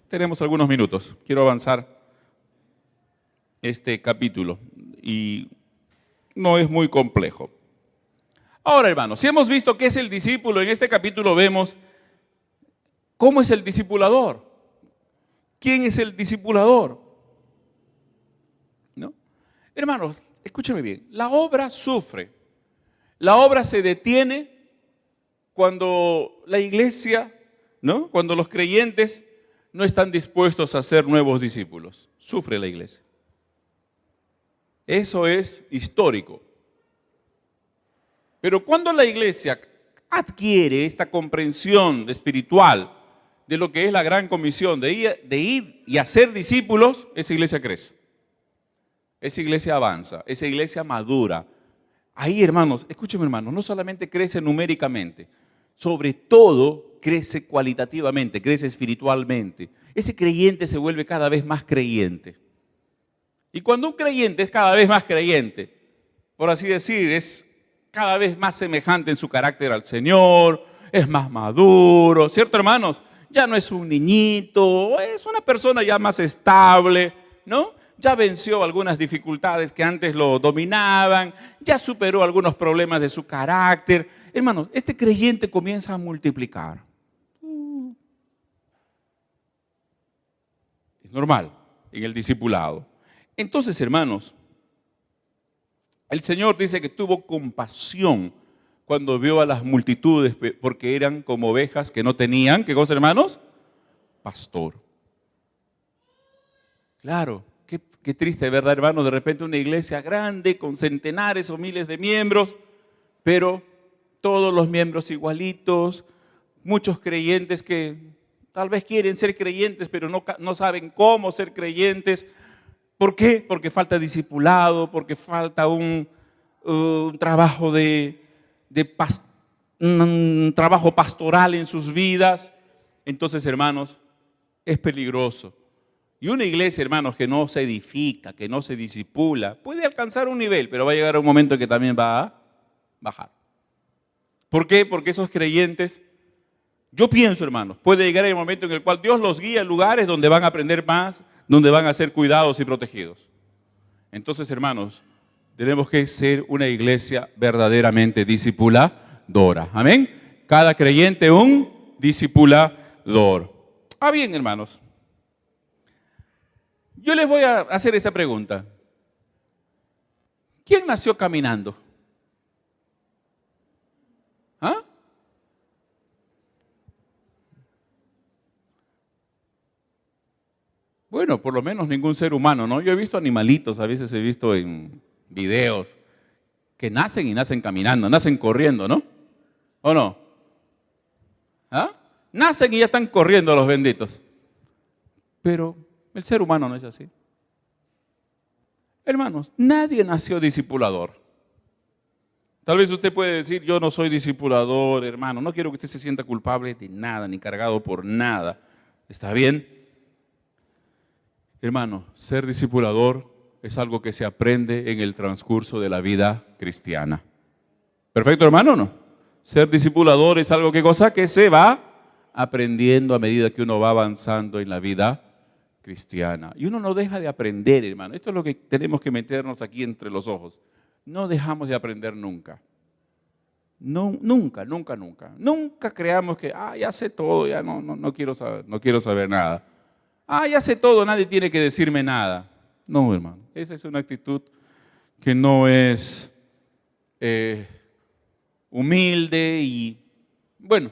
Tenemos algunos minutos. Quiero avanzar este capítulo y no es muy complejo. Ahora, hermanos, si hemos visto qué es el discípulo, en este capítulo vemos cómo es el discipulador. ¿Quién es el discipulador? ¿No? Hermanos, escúcheme bien, la obra sufre, la obra se detiene cuando la iglesia, ¿no? Cuando los creyentes no están dispuestos a ser nuevos discípulos. Sufre la iglesia. Eso es histórico. Pero cuando la iglesia adquiere esta comprensión espiritual de lo que es la gran comisión de ir y hacer discípulos, esa iglesia crece. Esa iglesia avanza, esa iglesia madura. Ahí, hermanos, escúchenme, hermanos, no solamente crece numéricamente, sobre todo crece cualitativamente, crece espiritualmente. Ese creyente se vuelve cada vez más creyente. Y cuando un creyente es cada vez más creyente, por así decir, es cada vez más semejante en su carácter al Señor, es más maduro, ¿cierto, hermanos? Ya no es un niñito, es una persona ya más estable, ¿no? Ya venció algunas dificultades que antes lo dominaban, ya superó algunos problemas de su carácter. Hermanos, este creyente comienza a multiplicar. Es normal en el discipulado. Entonces, hermanos, el Señor dice que tuvo compasión cuando vio a las multitudes porque eran como ovejas que no tenían, ¿qué cosa, hermanos? Pastor. Claro, qué triste, ¿verdad, hermano? De repente una iglesia grande con centenares o miles de miembros, pero todos los miembros igualitos, muchos creyentes que tal vez quieren ser creyentes, pero no saben cómo ser creyentes. ¿Por qué? Porque falta discipulado, porque falta un trabajo un trabajo pastoral en sus vidas. Entonces, hermanos, es peligroso. Y una iglesia, hermanos, que no se edifica, que no se discipula, puede alcanzar un nivel, pero va a llegar un momento en que también va a bajar. ¿Por qué? Porque esos creyentes, yo pienso, hermanos, puede llegar el momento en el cual Dios los guía a lugares donde van a aprender más, donde van a ser cuidados y protegidos. Entonces, hermanos, tenemos que ser una iglesia verdaderamente discipuladora. Amén. Cada creyente un discipulador. Bien, hermanos. Yo les voy a hacer esta pregunta. ¿Quién nació caminando? ¿Ah? Bueno, por lo menos ningún ser humano, ¿no? Yo he visto animalitos, a veces he visto en videos, que nacen y nacen caminando, nacen corriendo, ¿no? ¿O no? ¿Ah? Nacen y ya están corriendo los benditos. Pero el ser humano no es así. Hermanos, nadie nació discipulador. Tal vez usted puede decir, yo no soy discipulador, hermano. No quiero que usted se sienta culpable de nada, ni cargado por nada. ¿Está bien? Hermano, ser discipulador es algo que se aprende en el transcurso de la vida cristiana. ¿Perfecto, hermano, o no? Ser discipulador es algo que cosa que se va aprendiendo a medida que uno va avanzando en la vida cristiana. Y uno no deja de aprender, hermano. Esto es lo que tenemos que meternos aquí entre los ojos. No dejamos de aprender nunca. No, nunca, nunca, nunca. Nunca creamos que, ya sé todo, ya no quiero saber nada. Ya sé todo, nadie tiene que decirme nada. No, hermano, esa es una actitud que no es humilde y, bueno,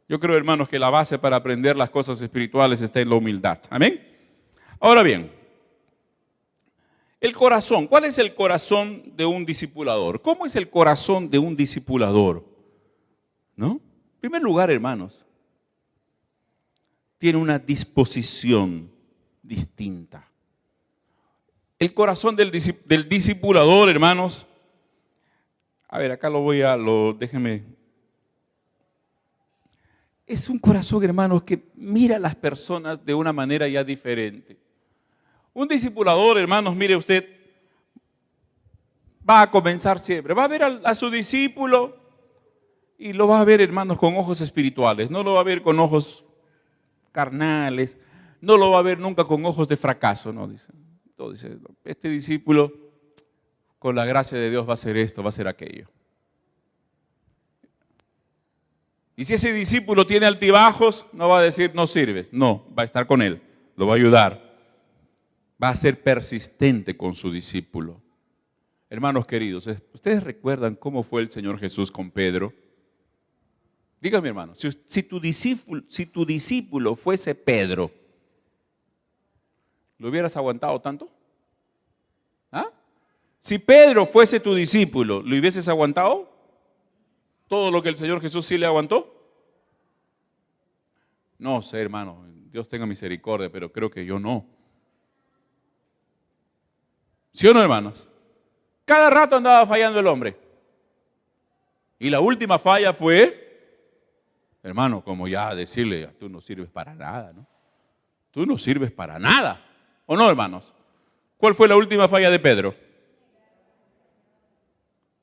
yo creo, hermanos, que la base para aprender las cosas espirituales está en la humildad. ¿Amén? Ahora bien, el corazón. ¿Cuál es el corazón de un discipulador? ¿Cómo es el corazón de un discipulador? ¿No? En primer lugar, hermanos, tiene una disposición distinta. El corazón del discipulador, hermanos, a ver, acá déjenme. Es un corazón, hermanos, que mira a las personas de una manera ya diferente. Un discipulador, hermanos, mire usted, va a comenzar siempre. Va a ver a su discípulo y lo va a ver, hermanos, con ojos espirituales. No lo va a ver con ojos carnales. No lo va a ver nunca con ojos de fracaso, ¿no? Dice, este discípulo, con la gracia de Dios, va a hacer esto, va a hacer aquello. Y si ese discípulo tiene altibajos, no va a decir no sirves. No, va a estar con él, lo va a ayudar. Va a ser persistente con su discípulo. Hermanos queridos, ¿ustedes recuerdan cómo fue el Señor Jesús con Pedro? Dígame, hermano, si tu discípulo fuese Pedro, ¿lo hubieras aguantado tanto? ¿Ah? Si Pedro fuese tu discípulo, ¿lo hubieses aguantado? ¿Todo lo que el Señor Jesús sí le aguantó? No sé, hermano, Dios tenga misericordia, pero creo que yo no. ¿Sí o no, hermanos? Cada rato andaba fallando el hombre. Y la última falla fue, hermano, como ya decirle, tú no sirves para nada, ¿no? Tú no sirves para nada. ¿O no, hermanos? ¿Cuál fue la última falla de Pedro?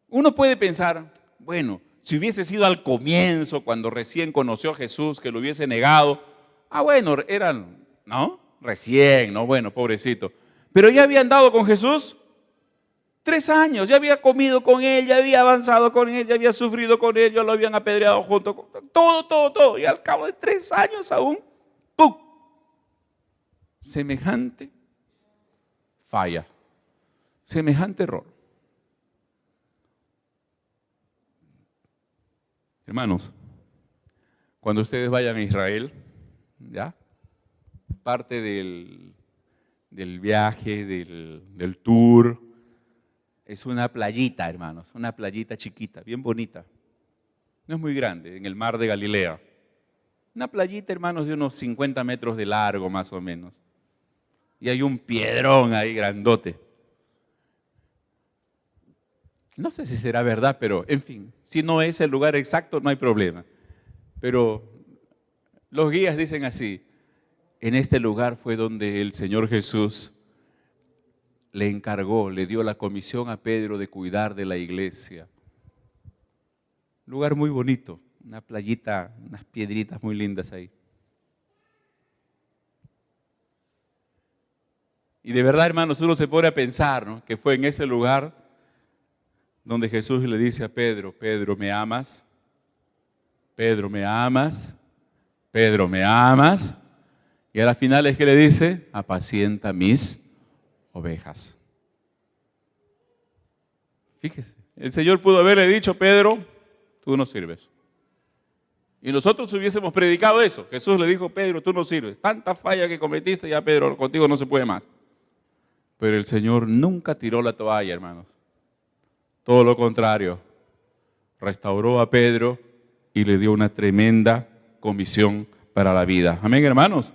Uno puede pensar, bueno, si hubiese sido al comienzo, cuando recién conoció a Jesús, que lo hubiese negado, bueno, eran, ¿no? Recién, ¿no? Bueno, pobrecito. Pero ya había andado con Jesús 3 años, ya había comido con él, ya había avanzado con él, ya había sufrido con él, ya lo habían apedreado junto con todo. Y al cabo de 3 años aún, ¡pum! Semejante falla, semejante error. Hermanos, cuando ustedes vayan a Israel, ¿ya? Parte del viaje, del tour, es una playita, hermanos, una playita chiquita, bien bonita. No es muy grande, en el mar de Galilea. Una playita, hermanos, de unos 50 metros de largo, más o menos. Y hay un piedrón ahí grandote. No sé si será verdad, pero en fin, si no es el lugar exacto, no hay problema. Pero los guías dicen así, en este lugar fue donde el Señor Jesús le encargó, le dio la comisión a Pedro de cuidar de la iglesia. Lugar muy bonito, una playita, unas piedritas muy lindas ahí. Y de verdad, hermanos, uno se pone a pensar, ¿no?, que fue en ese lugar donde Jesús le dice a Pedro, Pedro, ¿me amas? Pedro, ¿me amas? Pedro, ¿me amas? Y a la final es que le dice, apacienta mis ovejas. Fíjese, el Señor pudo haberle dicho, Pedro, tú no sirves. Y nosotros hubiésemos predicado eso. Jesús le dijo, Pedro, tú no sirves. Tanta falla que cometiste, ya Pedro, contigo no se puede más. Pero el Señor nunca tiró la toalla, hermanos. Todo lo contrario, restauró a Pedro y le dio una tremenda comisión para la vida. Amén, hermanos.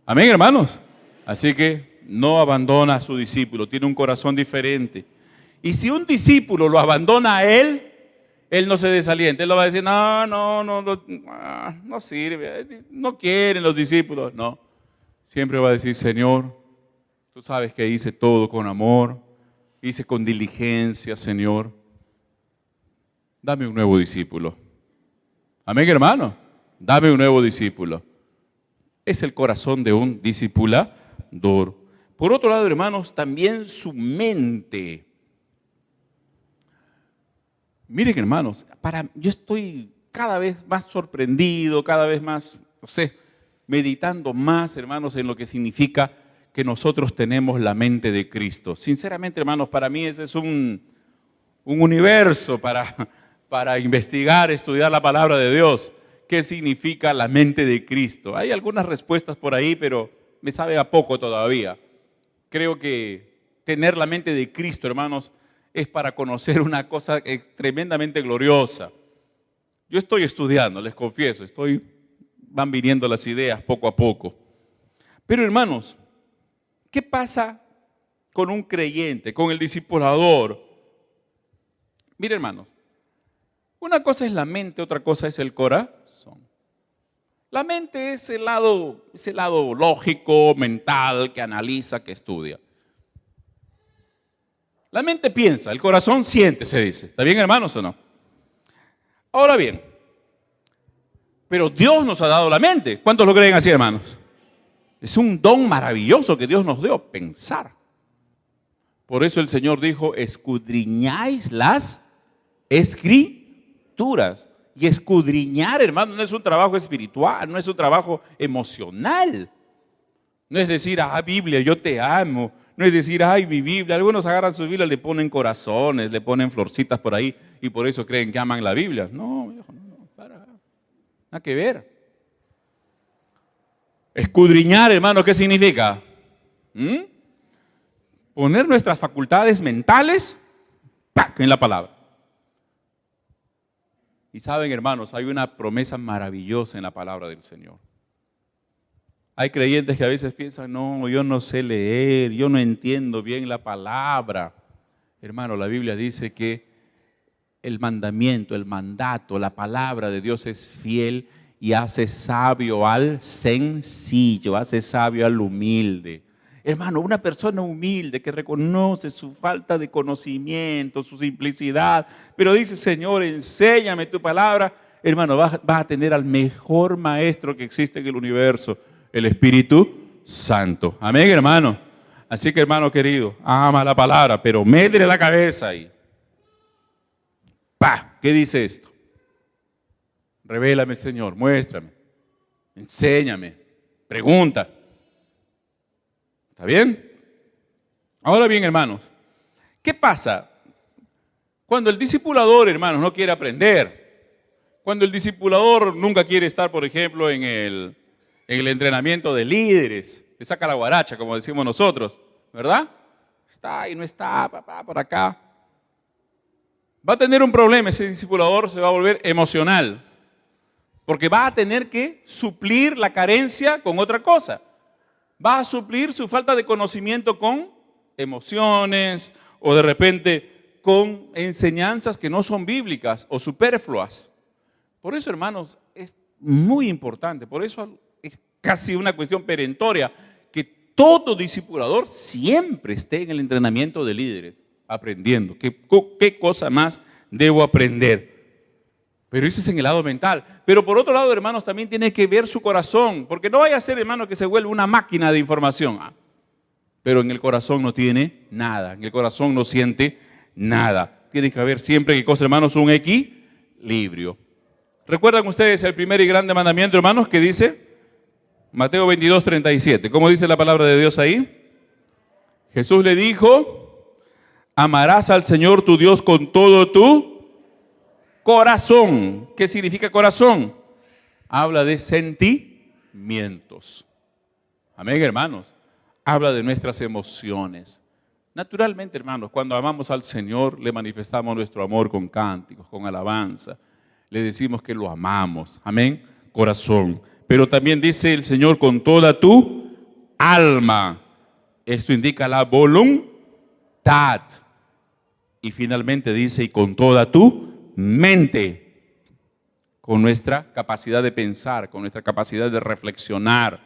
Amén, hermanos. Así que no abandona a su discípulo, tiene un corazón diferente. Y si un discípulo lo abandona a él no se desalienta. Él lo va a decir, no sirve, no quieren los discípulos. No, siempre va a decir, Señor, tú sabes que hice todo con amor, hice con diligencia, Señor. Dame un nuevo discípulo. Amén, hermano. Dame un nuevo discípulo. Es el corazón de un discipulador. Por otro lado, hermanos, también su mente. Miren, hermanos, yo estoy cada vez más sorprendido, cada vez más, meditando más, hermanos, en lo que significa que nosotros tenemos la mente de Cristo. Sinceramente, hermanos, para mí ese es un universo para investigar, estudiar la palabra de Dios. ¿Qué significa la mente de Cristo? Hay algunas respuestas por ahí, pero me sabe a poco todavía. Creo que tener la mente de Cristo, hermanos, es para conocer una cosa tremendamente gloriosa. Yo estoy estudiando, les confieso, van viniendo las ideas poco a poco. Pero, hermanos, ¿qué pasa con un creyente, con el discipulador? Mire, hermanos, una cosa es la mente, otra cosa es el corazón. La mente es ese lado lógico, mental, que analiza, que estudia. La mente piensa, el corazón siente, se dice. ¿Está bien, hermanos, o no? Ahora bien, pero Dios nos ha dado la mente. ¿Cuántos lo creen así, hermanos? Es un don maravilloso que Dios nos dio, pensar. Por eso el Señor dijo, escudriñáis las Escrituras. Y escudriñar, hermano, no es un trabajo espiritual, no es un trabajo emocional. No es decir, Biblia, yo te amo. No es decir, ay, mi Biblia. Algunos agarran su Biblia, le ponen corazones, le ponen florcitas por ahí y por eso creen que aman la Biblia. No, viejo, no, nada que ver. Escudriñar, hermano, ¿qué significa? Poner nuestras facultades mentales en la palabra. Y saben, hermanos, hay una promesa maravillosa en la palabra del Señor. Hay creyentes que a veces piensan, no, yo no sé leer, yo no entiendo bien la palabra. Hermano, la Biblia dice que el mandamiento, el mandato, la palabra de Dios es fiel y hace sabio al sencillo, hace sabio al humilde. Hermano, una persona humilde que reconoce su falta de conocimiento, su simplicidad, pero dice, Señor, enséñame tu palabra, hermano, vas a tener al mejor maestro que existe en el universo, el Espíritu Santo. Amén, hermano. Así que, hermano querido, ama la palabra, pero métele la cabeza ahí. ¿Qué dice esto? Revélame, Señor, muéstrame, enséñame, pregunta. ¿Está bien? Ahora bien, hermanos, ¿qué pasa cuando el discipulador, hermanos, no quiere aprender? Cuando el discipulador nunca quiere estar, por ejemplo, en el entrenamiento de líderes, le saca la guaracha, como decimos nosotros, ¿verdad? Está y no está, papá, por acá. Va a tener un problema, ese discipulador se va a volver emocional, porque va a tener que suplir la carencia con otra cosa. Va a suplir su falta de conocimiento con emociones o de repente con enseñanzas que no son bíblicas o superfluas. Por eso, hermanos, es muy importante, por eso es casi una cuestión perentoria que todo discipulador siempre esté en el entrenamiento de líderes, aprendiendo. ¿Qué cosa más debo aprender? Pero eso es en el lado mental. Pero por otro lado, hermanos, también tiene que ver su corazón. Porque no vaya a ser, hermano, que se vuelva una máquina de información. Pero en el corazón no tiene nada. En el corazón no siente nada. Tiene que haber siempre, ¿qué cosa, hermanos? Un equilibrio. ¿Recuerdan ustedes el primer y grande mandamiento, hermanos, que dice? Mateo 22:37. ¿Cómo dice la palabra de Dios ahí? Jesús le dijo, amarás al Señor tu Dios con todo tu corazón. ¿Qué significa corazón? Habla de sentimientos. Amén, hermanos. Habla de nuestras emociones. Naturalmente, hermanos, cuando amamos al Señor, le manifestamos nuestro amor con cánticos, con alabanza. Le decimos que lo amamos. Amén, corazón. Pero también dice el Señor con toda tu alma. Esto indica la voluntad. Y finalmente dice, y con toda tu mente, con nuestra capacidad de pensar, con nuestra capacidad de reflexionar,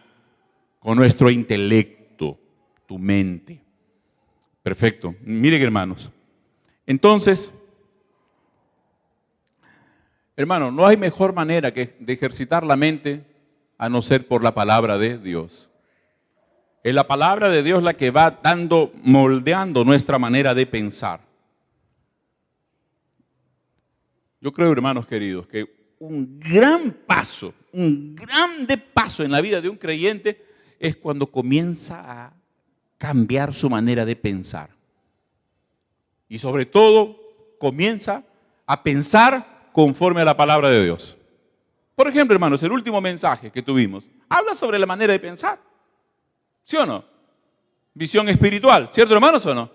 con nuestro intelecto, tu mente. Perfecto. Miren, hermanos. Entonces, hermano, no hay mejor manera de ejercitar la mente a no ser por la palabra de Dios. Es la palabra de Dios la que va moldeando nuestra manera de pensar. Yo creo, hermanos queridos, que un grande paso en la vida de un creyente es cuando comienza a cambiar su manera de pensar. Y sobre todo, comienza a pensar conforme a la palabra de Dios. Por ejemplo, hermanos, el último mensaje que tuvimos habla sobre la manera de pensar. ¿Sí o no? Visión espiritual, ¿cierto, hermanos, o no?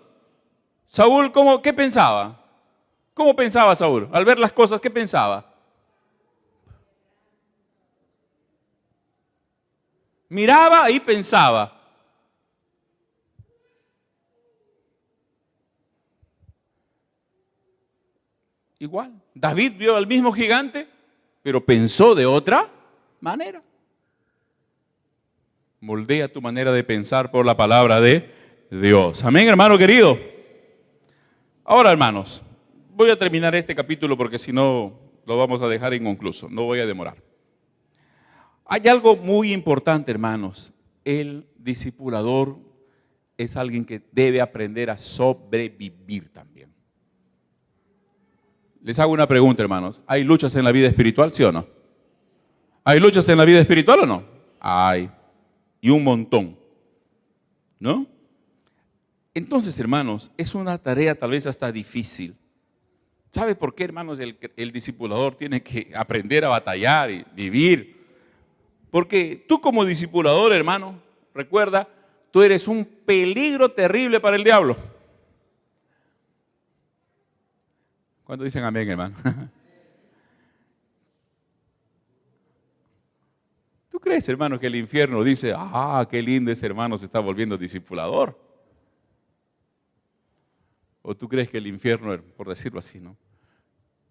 Saúl, ¿qué pensaba? ¿Cómo pensaba Saúl? Al ver las cosas, ¿qué pensaba? Miraba y pensaba. Igual. David vio al mismo gigante, pero pensó de otra manera. Moldea tu manera de pensar por la palabra de Dios. Amén, hermano querido. Ahora, hermanos, voy a terminar este capítulo porque si no lo vamos a dejar inconcluso. No voy a demorar. Hay algo muy importante, hermanos. El discipulador es alguien que debe aprender a sobrevivir también. Les hago una pregunta, hermanos. ¿Hay luchas en la vida espiritual, sí o no? ¿Hay luchas en la vida espiritual o no? Hay. Y un montón. ¿No? Entonces, hermanos, es una tarea tal vez hasta difícil. ¿Sabe por qué, hermanos, el discipulador tiene que aprender a batallar y vivir? Porque tú como discipulador, hermano, recuerda, tú eres un peligro terrible para el diablo. ¿Cuántos dicen amén, hermano? ¿Tú crees, hermano, que el infierno dice, qué lindo ese hermano se está volviendo discipulador? ¿O tú crees que el infierno, por decirlo así, no,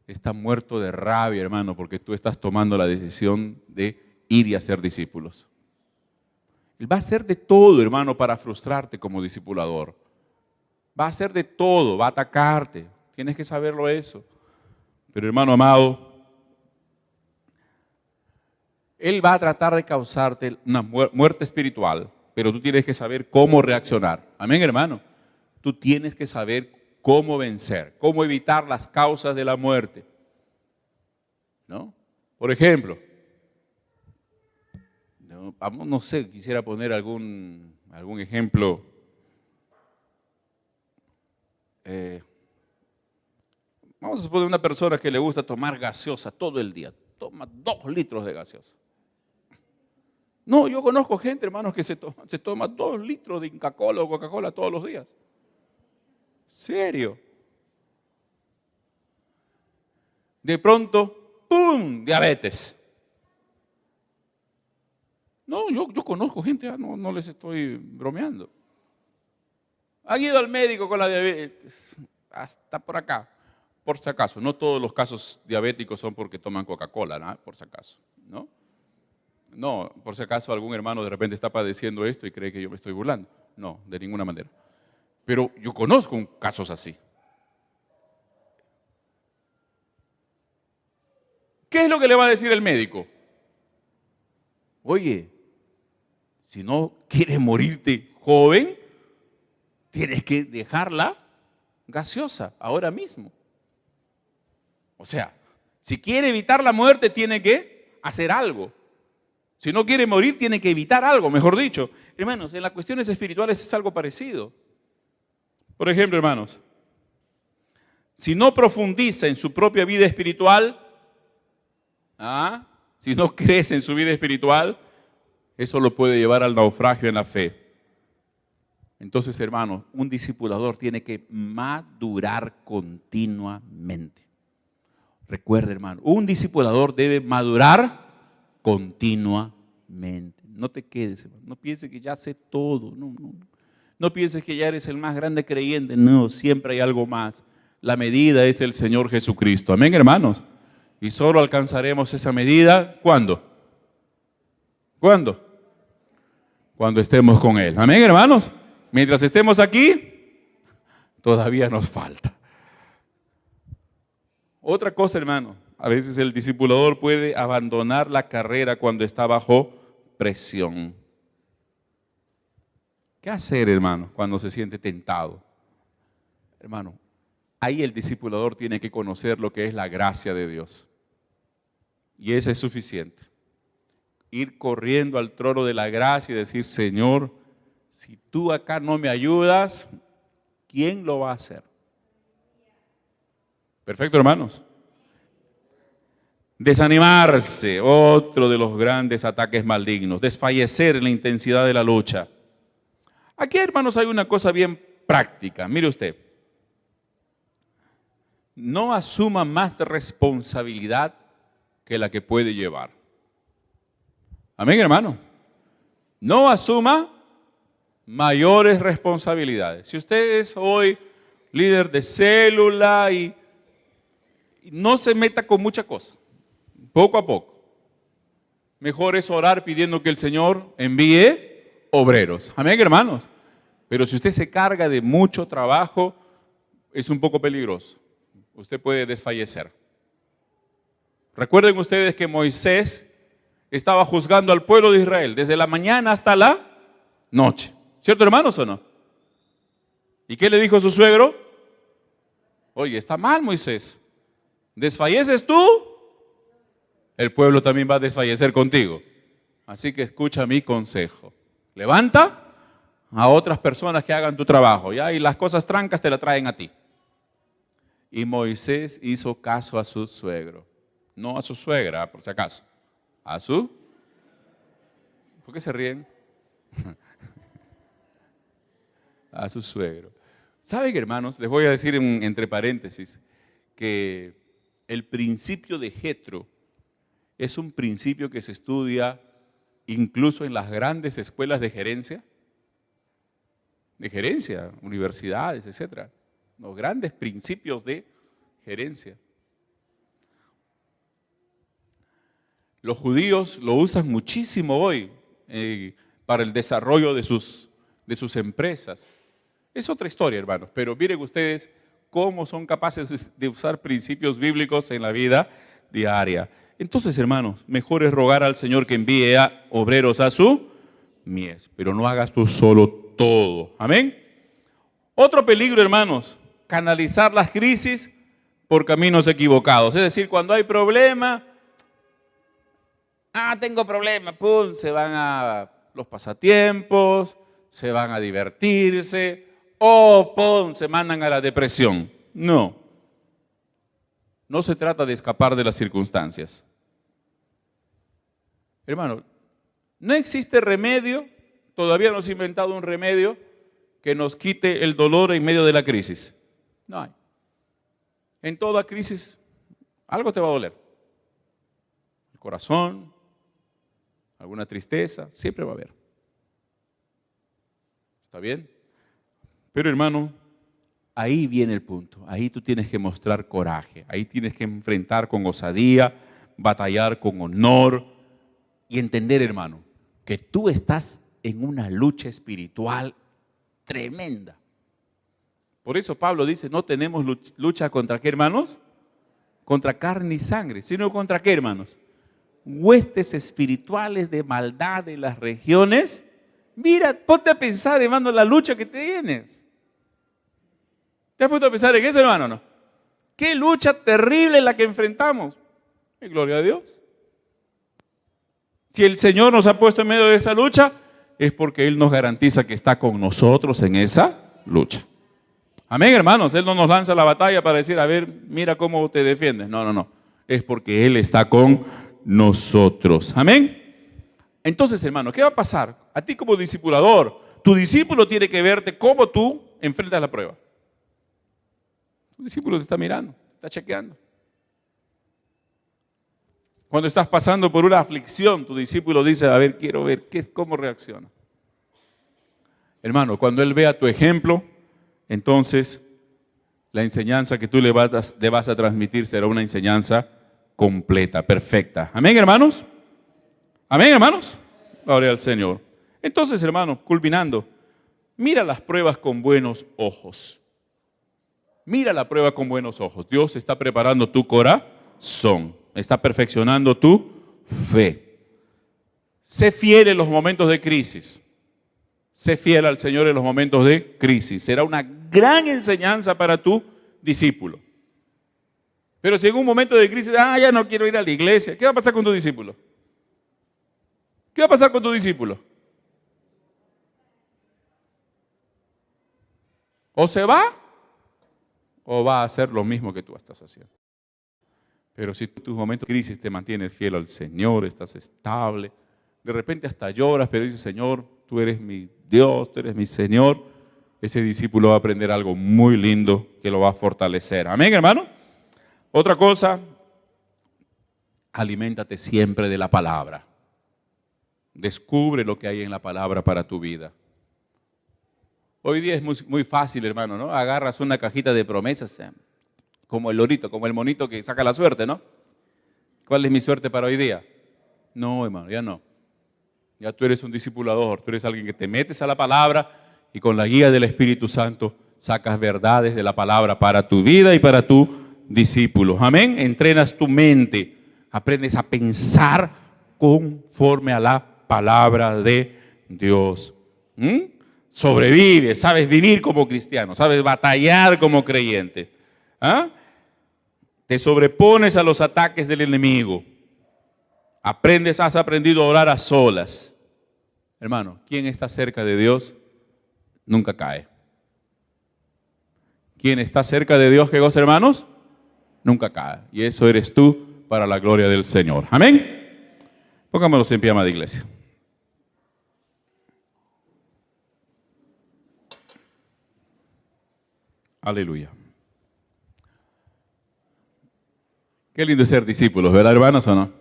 está muerto de rabia, hermano, porque tú estás tomando la decisión de ir y hacer discípulos? Él va a hacer de todo, hermano, para frustrarte como discipulador. Va a hacer de todo, va a atacarte. Tienes que saberlo eso. Pero, hermano amado, él va a tratar de causarte una muerte espiritual, pero tú tienes que saber cómo reaccionar. Amén, hermano. Tú tienes que saber cómo vencer, cómo evitar las causas de la muerte. ¿No? Por ejemplo, no sé, quisiera poner algún ejemplo. Vamos a suponer una persona que le gusta tomar gaseosa todo el día. Toma 2 litros de gaseosa. No, yo conozco gente, hermanos, que se toma 2 litros de Inca-Cola o Coca-Cola todos los días. ¿Serio? De pronto, ¡pum!, diabetes. No, yo conozco gente, no les estoy bromeando. Han ido al médico con la diabetes, hasta por acá, por si acaso. No todos los casos diabéticos son porque toman Coca-Cola, ¿no? Por si acaso, ¿no? No, por si acaso algún hermano de repente está padeciendo esto y cree que yo me estoy burlando. No, de ninguna manera. Pero yo conozco casos así. ¿Qué es lo que le va a decir el médico? Oye, si no quieres morirte joven, tienes que dejarla gaseosa ahora mismo. O sea, si quiere evitar la muerte, tiene que hacer algo. Si no quiere morir, tiene que evitar algo, mejor dicho. Hermanos, en las cuestiones espirituales es algo parecido. Por ejemplo, hermanos, si no profundiza en su propia vida espiritual, si no crece en su vida espiritual, eso lo puede llevar al naufragio en la fe. Entonces, hermanos, un discipulador tiene que madurar continuamente. Recuerda, hermano, un discipulador debe madurar continuamente. No te quedes, hermano. No pienses que ya sé todo. No pienses que ya eres el más grande creyente. No, siempre hay algo más. La medida es el Señor Jesucristo. Amén, hermanos. Y solo alcanzaremos esa medida, ¿cuándo? ¿Cuándo? Cuando estemos con Él. Amén, hermanos. Mientras estemos aquí, todavía nos falta. Otra cosa, hermano, a veces el discipulador puede abandonar la carrera cuando está bajo presión. ¿Qué hacer, hermano, cuando se siente tentado? Hermano, ahí el discipulador tiene que conocer lo que es la gracia de Dios. Y eso es suficiente. Ir corriendo al trono de la gracia y decir, Señor, si tú acá no me ayudas, ¿quién lo va a hacer? Perfecto, hermanos. Desanimarse, otro de los grandes ataques malignos. Desfallecer en la intensidad de la lucha. Aquí, hermanos, hay una cosa bien práctica. Mire usted. No asuma más responsabilidad que la que puede llevar. Amén, hermano. No asuma mayores responsabilidades. Si usted es hoy líder de célula y no se meta con mucha cosa, poco a poco. Mejor es orar pidiendo que el Señor envíe obreros. Amén, hermanos. Pero si usted se carga de mucho trabajo, es un poco peligroso. Usted puede desfallecer. Recuerden ustedes que Moisés estaba juzgando al pueblo de Israel desde la mañana hasta la noche. ¿Cierto, hermanos, o no? ¿Y qué le dijo su suegro? Oye, está mal, Moisés. Desfalleces tú, el pueblo también va a desfallecer contigo. Así que escucha mi consejo. Levanta a otras personas que hagan tu trabajo, ¿ya? Y las cosas trancas te las traen a ti. Y Moisés hizo caso a su suegro. No a su suegra, por si acaso. A su... ¿Por qué se ríen? A su suegro. ¿Saben, hermanos? Les voy a decir entre paréntesis que el principio de Jetro es un principio que se estudia incluso en las grandes escuelas de gerencia, universidades, etc. Los grandes principios de gerencia. Los judíos lo usan muchísimo hoy para el desarrollo de sus empresas. Es otra historia, hermanos, pero miren ustedes cómo son capaces de usar principios bíblicos en la vida diaria. Entonces, hermanos, mejor es rogar al Señor que envíe a obreros a su mies, pero no hagas tú solo todo. Amén. Otro peligro, hermanos, canalizar las crisis por caminos equivocados. Es decir, cuando hay problema, tengo problema, pum, se van a los pasatiempos, se van a divertirse, o pum, se mandan a la depresión. No. No se trata de escapar de las circunstancias. Hermano, no existe remedio, todavía no se ha inventado un remedio que nos quite el dolor en medio de la crisis. No hay. En toda crisis, algo te va a doler. El corazón, alguna tristeza, siempre va a haber. ¿Está bien? Pero hermano, ahí viene el punto. Ahí tú tienes que mostrar coraje. Ahí tienes que enfrentar con osadía, batallar con honor y entender, hermano, que tú estás en una lucha espiritual tremenda. Por eso Pablo dice, no tenemos lucha contra ¿qué, hermanos? Contra carne y sangre, sino contra ¿qué, hermanos? Huestes espirituales de maldad de las regiones. Mira, ponte a pensar, hermano, la lucha que tienes. ¿Te has puesto a pensar en eso, hermano? ¿No? Qué lucha terrible la que enfrentamos. Y gloria a Dios. Si el Señor nos ha puesto en medio de esa lucha, es porque Él nos garantiza que está con nosotros en esa lucha. Amén, hermanos. Él no nos lanza la batalla para decir, a ver, mira cómo te defiendes. No, no. Es porque Él está con nosotros. Amén. Entonces, hermano, ¿qué va a pasar? A ti como discipulador, tu discípulo tiene que verte cómo tú enfrentas la prueba. Tu discípulo te está mirando, te está chequeando. Cuando estás pasando por una aflicción, tu discípulo dice, a ver, quiero ver cómo reacciona. Hermano, cuando él vea tu ejemplo, entonces la enseñanza que tú le vas a transmitir será una enseñanza completa, perfecta. Amén, hermanos. Amén, hermanos. Gloria al Señor. Entonces, hermanos, culminando, mira las pruebas con buenos ojos. Mira la prueba con buenos ojos. Dios está preparando tu corazón. Está perfeccionando tu fe. Sé fiel en los momentos de crisis. Sé fiel al Señor en los momentos de crisis. Será una gran enseñanza para tu discípulo. Pero si en un momento de crisis, ya no quiero ir a la iglesia, ¿qué va a pasar con tu discípulo? ¿Qué va a pasar con tu discípulo? O se va, o va a hacer lo mismo que tú estás haciendo. Pero si en tus momentos de crisis te mantienes fiel al Señor, estás estable, de repente hasta lloras, pero dices, Señor, tú eres mi Dios, tú eres mi Señor, ese discípulo va a aprender algo muy lindo que lo va a fortalecer. Amén, hermano. Otra cosa, aliméntate siempre de la palabra. Descubre lo que hay en la palabra para tu vida. Hoy día es muy fácil, hermano, ¿no? Agarras una cajita de promesas, como el lorito, como el monito que saca la suerte, ¿no? ¿Cuál es mi suerte para hoy día? No, hermano, ya no. Ya tú eres un discipulador, tú eres alguien que te metes a la palabra y con la guía del Espíritu Santo sacas verdades de la palabra para tu vida y para tu discípulo. Amén. Entrenas tu mente, aprendes a pensar conforme a la palabra de Dios. Sobrevives, sabes vivir como cristiano, sabes batallar como creyente. Te sobrepones a los ataques del enemigo. Has aprendido a orar a solas. Hermano, ¿quién está cerca de Dios? Nunca cae. ¿Quién está cerca de Dios, qué cosa, hermanos? Nunca cae. Y eso eres tú para la gloria del Señor. Amén. Pongámonos en pie, amada iglesia. Aleluya. Qué lindo es ser discípulos, ¿verdad, hermanos, o no?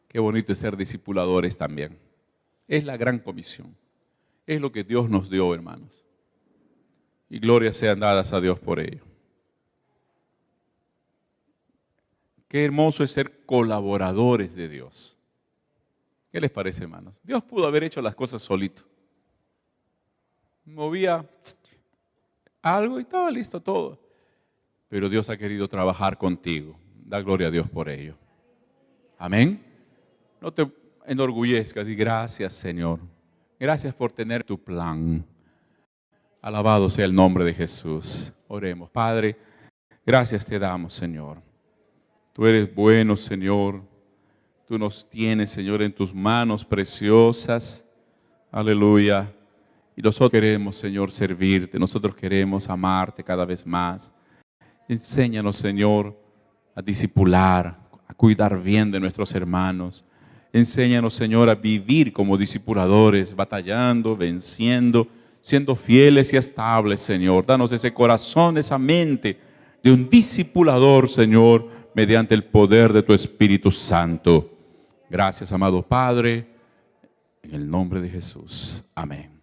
Qué bonito es ser discipuladores también. Es la gran comisión. Es lo que Dios nos dio, hermanos. Y glorias sean dadas a Dios por ello. Qué hermoso es ser colaboradores de Dios. ¿Qué les parece, hermanos? Dios pudo haber hecho las cosas solito. Movía algo y estaba listo todo. Pero Dios ha querido trabajar contigo. Da gloria a Dios por ello. Amén. No te enorgullezcas y gracias, Señor. Gracias por tener tu plan. Alabado sea el nombre de Jesús. Oremos. Padre, gracias te damos, Señor. Tú eres bueno, Señor. Tú nos tienes, Señor, en tus manos preciosas. Aleluya. Y nosotros queremos, Señor, servirte. Nosotros queremos amarte cada vez más. Enséñanos, Señor, a discipular, a cuidar bien de nuestros hermanos. Enséñanos, Señor, a vivir como discipuladores, batallando, venciendo, siendo fieles y estables, Señor. Danos ese corazón, esa mente de un discipulador, Señor, mediante el poder de tu Espíritu Santo. Gracias, amado Padre, en el nombre de Jesús. Amén.